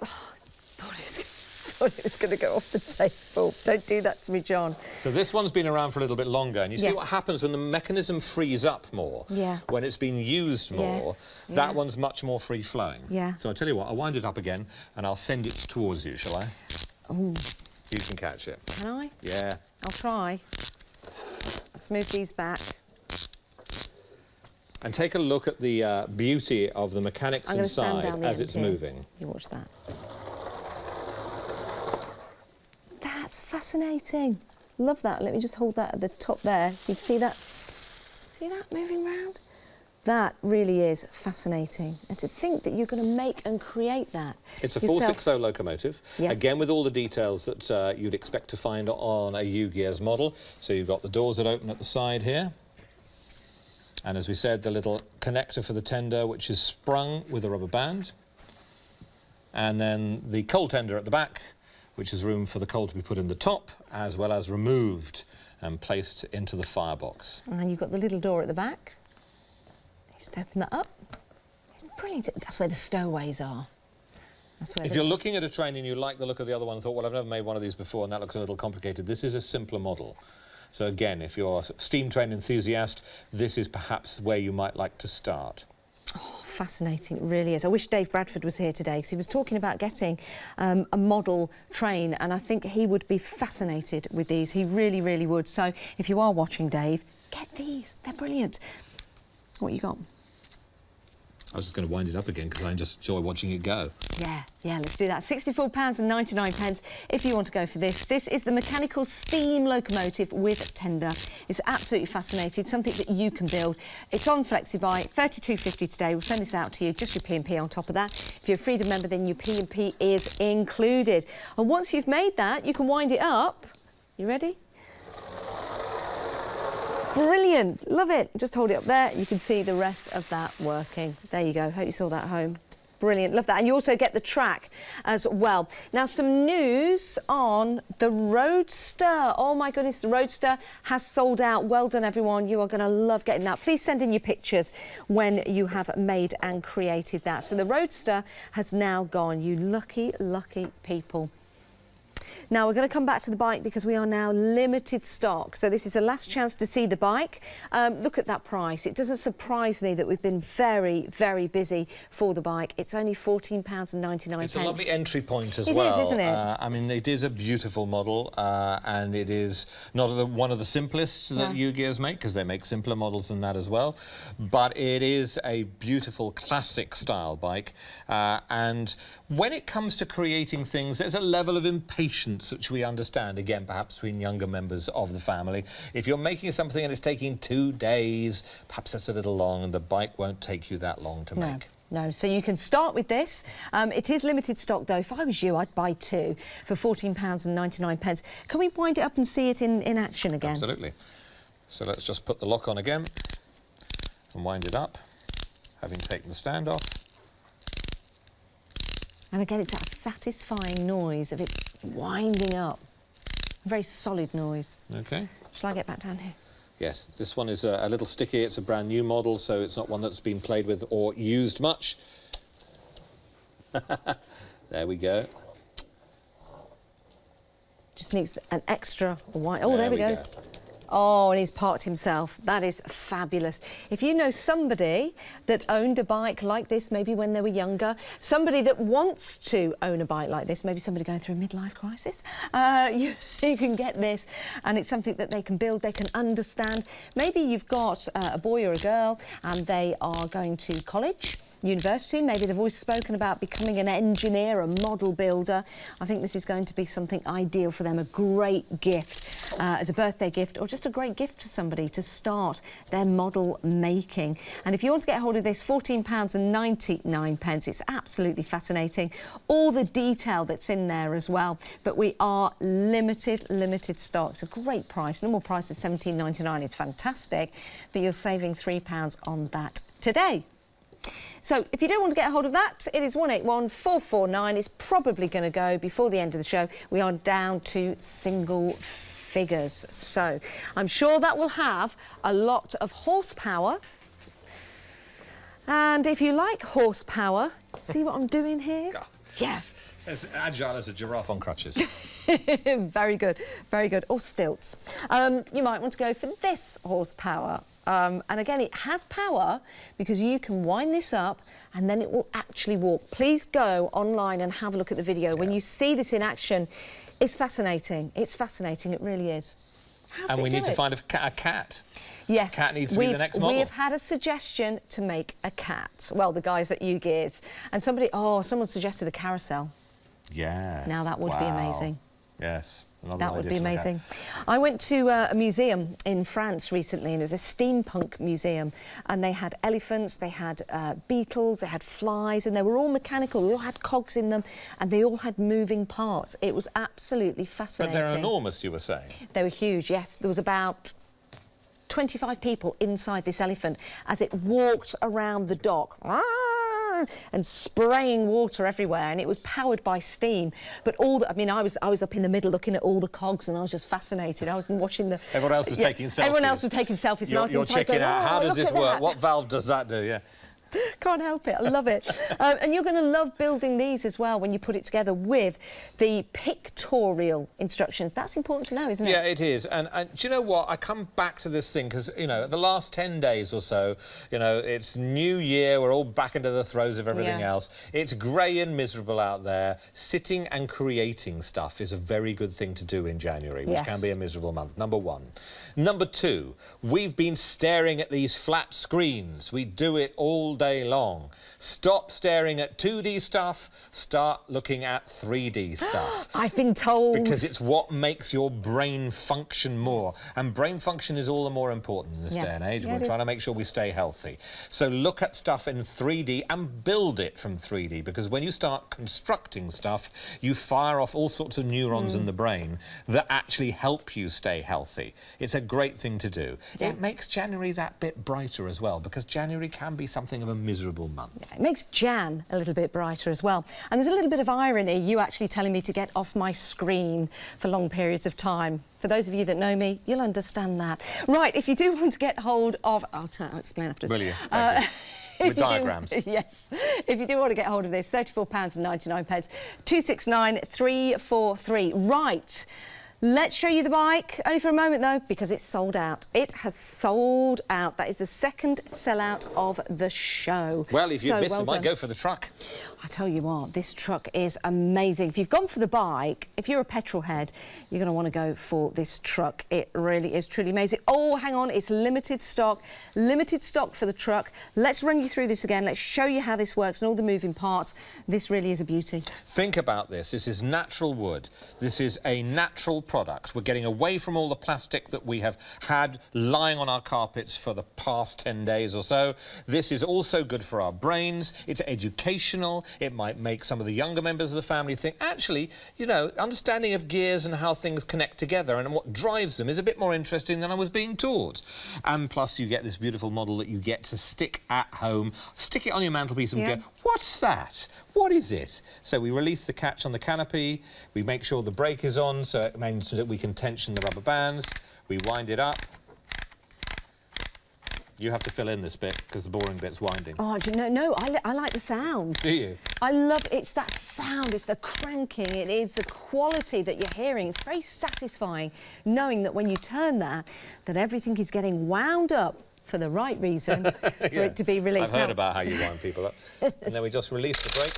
thought it was going to go off the table. Don't do that to me, John. So this one's been around for a little bit longer, and you see Yes. what happens when the mechanism frees up more. Yeah. When it's been used more, Yes. that Yeah. one's much more free-flowing. Yeah. So I'll tell you what, I'll wind it up again, and I'll send it towards you, shall I? Oh, You can catch it. can I? Yeah. I'll try. I'll smooth these back. And take a look at the beauty of the mechanics I'm going to stand inside down the as end it's here. moving. You watch that. That's fascinating. Love that. Let me just hold that at the top there. So you can see that. See that moving round? That really is fascinating. And to think that you're going to make and create that It's a yourself. 460 locomotive, Yes. again with all the details that you'd expect to find on a U-Gears model. So you've got the doors that open at the side here. And as we said, the little connector for the tender, which is sprung with a rubber band. And then the coal tender at the back, which is room for the coal to be put in the top, as well as removed and placed into the firebox. And you've got the little door at the back. You just open that up. It's brilliant. That's where the stowaways are. That's where If you're looking at a train and you like the look of the other one and thought, well, I've never made one of these before and that looks a little complicated, this is a simpler model. So again, if you're a steam train enthusiast, this is perhaps where you might like to start. Fascinating, it really is. I wish Dave Bradford was here today because he was talking about getting a model train, and I think he would be fascinated with these. He really, really would. So if you are watching, Dave, get these. They're brilliant. What you got? I was just going to wind it up again because I just enjoy watching it go. Yeah, let's do that. £64.99 if you want to go for this. This is the mechanical steam locomotive with tender. It's absolutely fascinating, something that you can build. It's on FlexiBuy, $32.50 today. We'll send this out to you, just your P&P on top of that. If you're a Freedom member, then your P&P is included. And once you've made that, you can wind it up. You ready? Brilliant, love it. Just hold it up there. You can see the rest of that working. There you go. Hope you saw that at home. Brilliant, love that. And you also get the track as well. Now, some news on the Roadster. Oh my goodness, the Roadster has sold out. Well done, everyone. You are going to love getting that. Please send in your pictures when you have made and created that. So the Roadster has now gone. You lucky, lucky people. Now we're going to come back to the bike because we are now limited stock. So this is the last chance to see the bike. Look at that price. It doesn't surprise me that we've been very, very busy for the bike. It's only £14.99. It's a lovely entry point as well. It is, isn't it? I mean, it is a beautiful model, and it is not one of the simplest that U-Gears make, because they make simpler models than that as well. But it is a beautiful classic style bike, and when it comes to creating things, there's a level of impatience which we understand, again, perhaps between younger members of the family. If you're making something and it's taking 2 days, perhaps that's a little long, and the bike won't take you that long to make. No, so you can start with this. It is limited stock though. If I was you, I'd buy 2 for £14.99. Can we wind it up and see it in action again? Absolutely. So let's just put the lock on again and wind it up, having taken the stand off. And again, it's that satisfying noise of it winding up. A very solid noise. Okay. Shall I get back down here? Yes, this one is a little sticky. It's a brand new model, so it's not one that's been played with or used much. There we go. Just needs an extra wind. Oh, there we go. go. Oh, and he's parked himself. That is fabulous. If you know somebody that owned a bike like this, maybe when they were younger, somebody that wants to own a bike like this, maybe somebody going through a midlife crisis, you can get this, and it's something that they can build, they can understand. Maybe you've got a boy or a girl and they are going to college, university, maybe they've always spoken about becoming an engineer, a model builder. I think this is going to be something ideal for them, a great gift as a birthday gift, or just a great gift to somebody to start their model making. And if you want to get hold of this, £14.99, it's absolutely fascinating. All the detail that's in there as well, but we are limited stock. It's a great price. Normal price is £17.99. It's fantastic, but you're saving £3 on that today. So if you do want to get a hold of that, it is 181-449. It's probably going to go before the end of the show. We are down to single figures. So I'm sure that will have a lot of horsepower. And if you like horsepower, see what I'm doing here? Yeah. As agile as a giraffe on crutches. Very good, very good. Or stilts. You might want to go for this horsepower. And again, it has power because you can wind this up and then it will actually walk. Please go online and have a look at the video. When you see this in action, it's fascinating. It's fascinating, it really is. And we need to find a cat. Yes, Cat needs to be the next model. We have had a suggestion to make a cat. Well, the guys at U-Gears. And someone suggested a carousel. Yes. Now that would be amazing. Yes. That would be amazing. I went to a museum in France recently, and it was a steampunk museum, and they had elephants, they had beetles, they had flies, and they were all mechanical. They all had cogs in them, and they all had moving parts. It was absolutely fascinating. But they're enormous, you were saying? They were huge, yes. There was about 25 people inside this elephant as it walked around the dock. And spraying water everywhere, and it was powered by steam. But I mean, I was up in the middle looking at all the cogs, and I was just fascinated. I was watching the. Everyone else was taking selfies. Everyone else was taking selfies. You're checking out. How does this work? What valve does that do? Yeah. Can't help it. I love it. And you're going to love building these as well when you put it together with the pictorial instructions. That's important to know, isn't it? Yeah, it is. And do you know what? I come back to this thing because, you know, the last 10 days or so, you know, it's New Year. We're all back into the throes of everything else. It's grey and miserable out there. Sitting and creating stuff is a very good thing to do in January, which can be a miserable month. Number one. Number two, we've been staring at these flat screens. We do it all day long. Stop staring at 2D stuff, start looking at 3D stuff. I've been told. Because it's what makes your brain function more. And brain function is all the more important in this day and age. We're trying to make sure we stay healthy. So look at stuff in 3D and build it from 3D, because when you start constructing stuff, you fire off all sorts of neurons in the brain that actually help you stay healthy. It's a great thing to do. It makes January that bit brighter as well, because January can be something of a miserable month. Yeah, it makes Jan a little bit brighter as well. And there's a little bit of irony, you actually telling me to get off my screen for long periods of time. For those of you that know me, you'll understand that. Right, if you do want to get hold of... I'll explain after this. Brilliant, thank you. With diagrams. Yes. If you do want to get hold of this, £34.99, 269 343. Right. Let's show you the bike, only for a moment though, because it's sold out. It has sold out. That is the second sellout of the show. Well, if you missed it, might go for the truck. I tell you what, this truck is amazing. If you've gone for the bike, if you're a petrol head, you're going to want to go for this truck. It really is truly amazing. Oh, hang on, it's limited stock for the truck. Let's run you through this again. Let's show you how this works and all the moving parts. This really is a beauty. Think about this. This is natural wood. This is a natural product. We're getting away from all the plastic that we have had lying on our carpets for the past 10 days or so. This is also good for our brains. It's educational. It might make some of the younger members of the family think, actually, you know, understanding of gears and how things connect together and what drives them is a bit more interesting than I was being taught. And plus you get this beautiful model that you get to stick at home, stick it on your mantelpiece and go, what's that? What is it? So we release the catch on the canopy, we make sure the brake is on so it means that we can tension the rubber bands, we wind it up. You have to fill in this bit because the boring bit's winding. Oh, no, I like the sound. Do you? I love it's that sound, it's the cranking, it is the quality that you're hearing. It's very satisfying knowing that when you turn that everything is getting wound up for the right reason for it to be released. I've heard about how you wind people up. And then we just release the brake.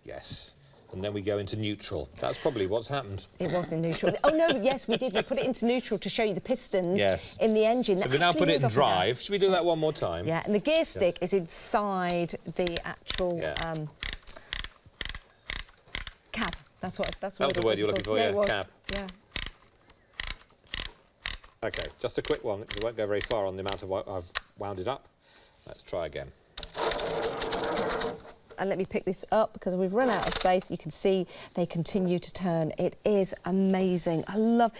Yes. And then we go into neutral. That's probably what's happened. It was in neutral. Oh, no, yes, we did. We put it into neutral to show you the pistons in the engine. So we now put it in drive. Should we do that one more time? Yeah, and the gear stick is inside the actual cab. That's what that was the word you were looking for, yeah, cab. Yeah. OK, just a quick one, because it won't go very far on the amount of I've wound it up. Let's try again. And let me pick this up because we've run out of space. You can see they continue to turn. It is amazing. I love...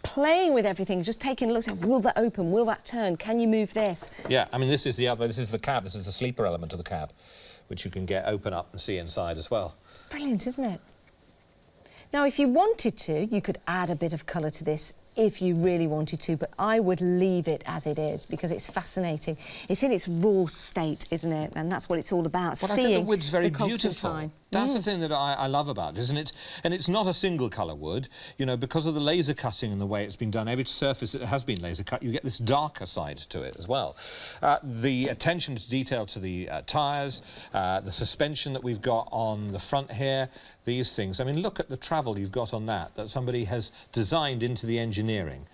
playing with everything, just taking a look at, will that open, will that turn, can you move this? Yeah, I mean, this is the cab, this is the sleeper element of the cab, which you can open up and see inside as well. Brilliant, isn't it? Now, if you wanted to, you could add a bit of colour to this if you really wanted to, but I would leave it as it is because it's fascinating. It's in its raw state, isn't it? And that's what it's all about. But I think the wood's very beautiful. That's the thing that I love about it, isn't it? And it's not a single colour wood. You know, because of the laser cutting and the way it's been done, every surface that has been laser cut, you get this darker side to it as well. The attention to detail to the tyres, the suspension that we've got on the front here, these things. I mean, look at the travel you've got on that somebody has designed into the engineering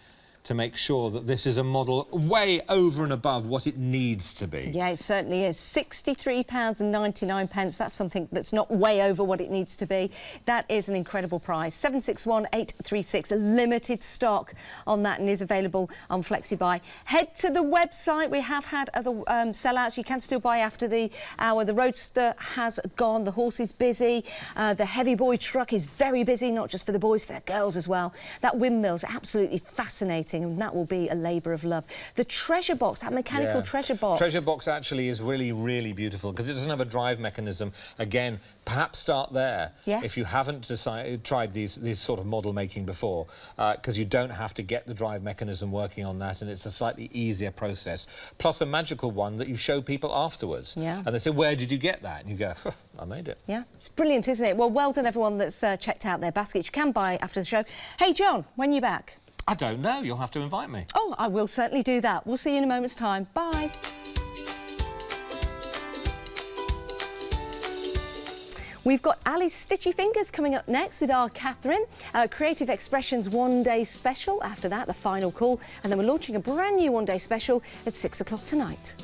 to make sure that this is a model way over and above what it needs to be. Yeah, it certainly is. £63.99. That's something that's not way over what it needs to be. That is an incredible price. 761836, limited stock on that and is available on FlexiBuy. Head to the website. We have had other sellouts. You can still buy after the hour. The Roadster has gone. The horse is busy. The heavy boy truck is very busy, not just for the boys, for the girls as well. That windmill's absolutely fascinating, and that will be a labour of love. The treasure box, that mechanical treasure box. Treasure box actually is really, really beautiful because it doesn't have a drive mechanism. Again, perhaps start there if you haven't tried these sort of model making before, because you don't have to get the drive mechanism working on that, and it's a slightly easier process. Plus a magical one that you show people afterwards. Yeah. And they say, where did you get that? And you go, I made it. Yeah, it's brilliant, isn't it? Well, well done everyone that's checked out their baskets. You can buy after the show. Hey, John, when are you back? I don't know. You'll have to invite me. Oh, I will certainly do that. We'll see you in a moment's time. Bye. We've got Ali's Stitchy Fingers coming up next with our Catherine. Creative Expressions one-day special. After that, the final call. And then we're launching a brand new one-day special at 6 o'clock tonight.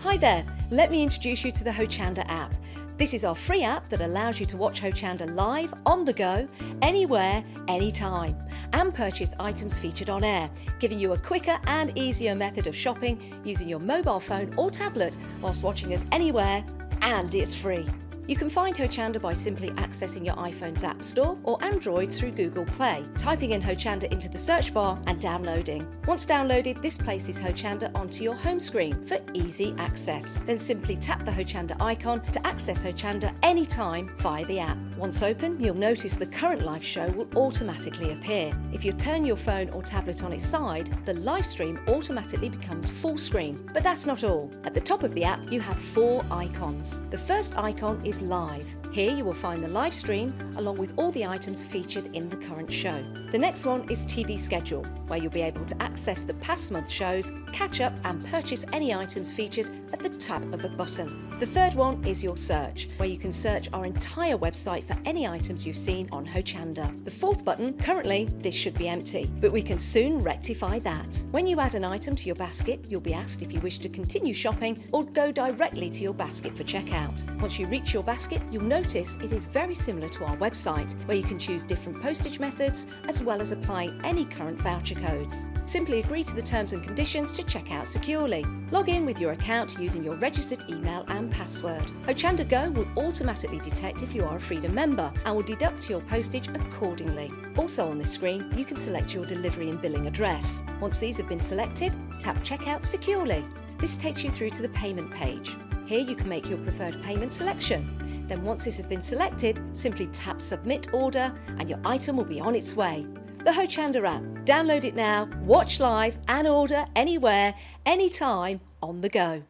Hi there. Let me introduce you to the Hochanda app. This is our free app that allows you to watch Hochanda live, on the go, anywhere, anytime, and purchase items featured on air, giving you a quicker and easier method of shopping using your mobile phone or tablet whilst watching us anywhere, and it's free. You can find Hochanda by simply accessing your iPhone's App Store or Android through Google Play, typing in Hochanda into the search bar and downloading. Once downloaded, this places Hochanda onto your home screen for easy access. Then simply tap the Hochanda icon to access Hochanda anytime via the app. Once open, you'll notice the current live show will automatically appear. If you turn your phone or tablet on its side, the live stream automatically becomes full screen. But that's not all. At the top of the app, you have 4 icons. The first icon is Live. Here you will find the live stream along with all the items featured in the current show. The next one is TV Schedule, where you'll be able to access the past month shows, catch up and purchase any items featured at the tap of a button. The third one is Your Search, where you can search our entire website for any items you've seen on Hochanda. The fourth button, currently this should be empty, but we can soon rectify that. When you add an item to your basket, you'll be asked if you wish to continue shopping or go directly to your basket for checkout. Once you reach your basket, you'll notice it is very similar to our website, where you can choose different postage methods as well as applying any current voucher codes. Simply agree to the terms and conditions to check out securely. Log in with your account using your registered email and password. Hochanda Go will automatically detect if you are a Freedom member and will deduct your postage accordingly. Also on the screen, you can select your delivery and billing address. Once these have been selected, tap Checkout Securely. This takes you through to the payment page. Here you can make your preferred payment selection. Then once this has been selected, simply tap Submit Order and your item will be on its way. The Hochanda app. Download it now, watch live and order anywhere, anytime, on the go.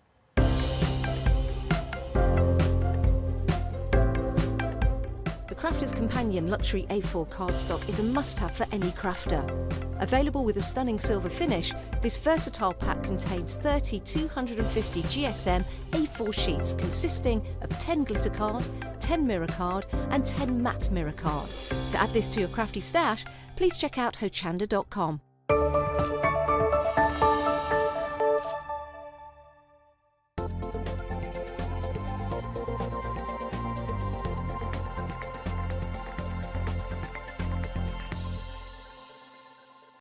The Crafter's Companion Luxury A4 cardstock is a must-have for any crafter. Available with a stunning silver finish, this versatile pack contains 30 250 GSM A4 sheets consisting of 10 glitter card, 10 mirror card and 10 matte mirror card. To add this to your crafty stash, please check out hochanda.com.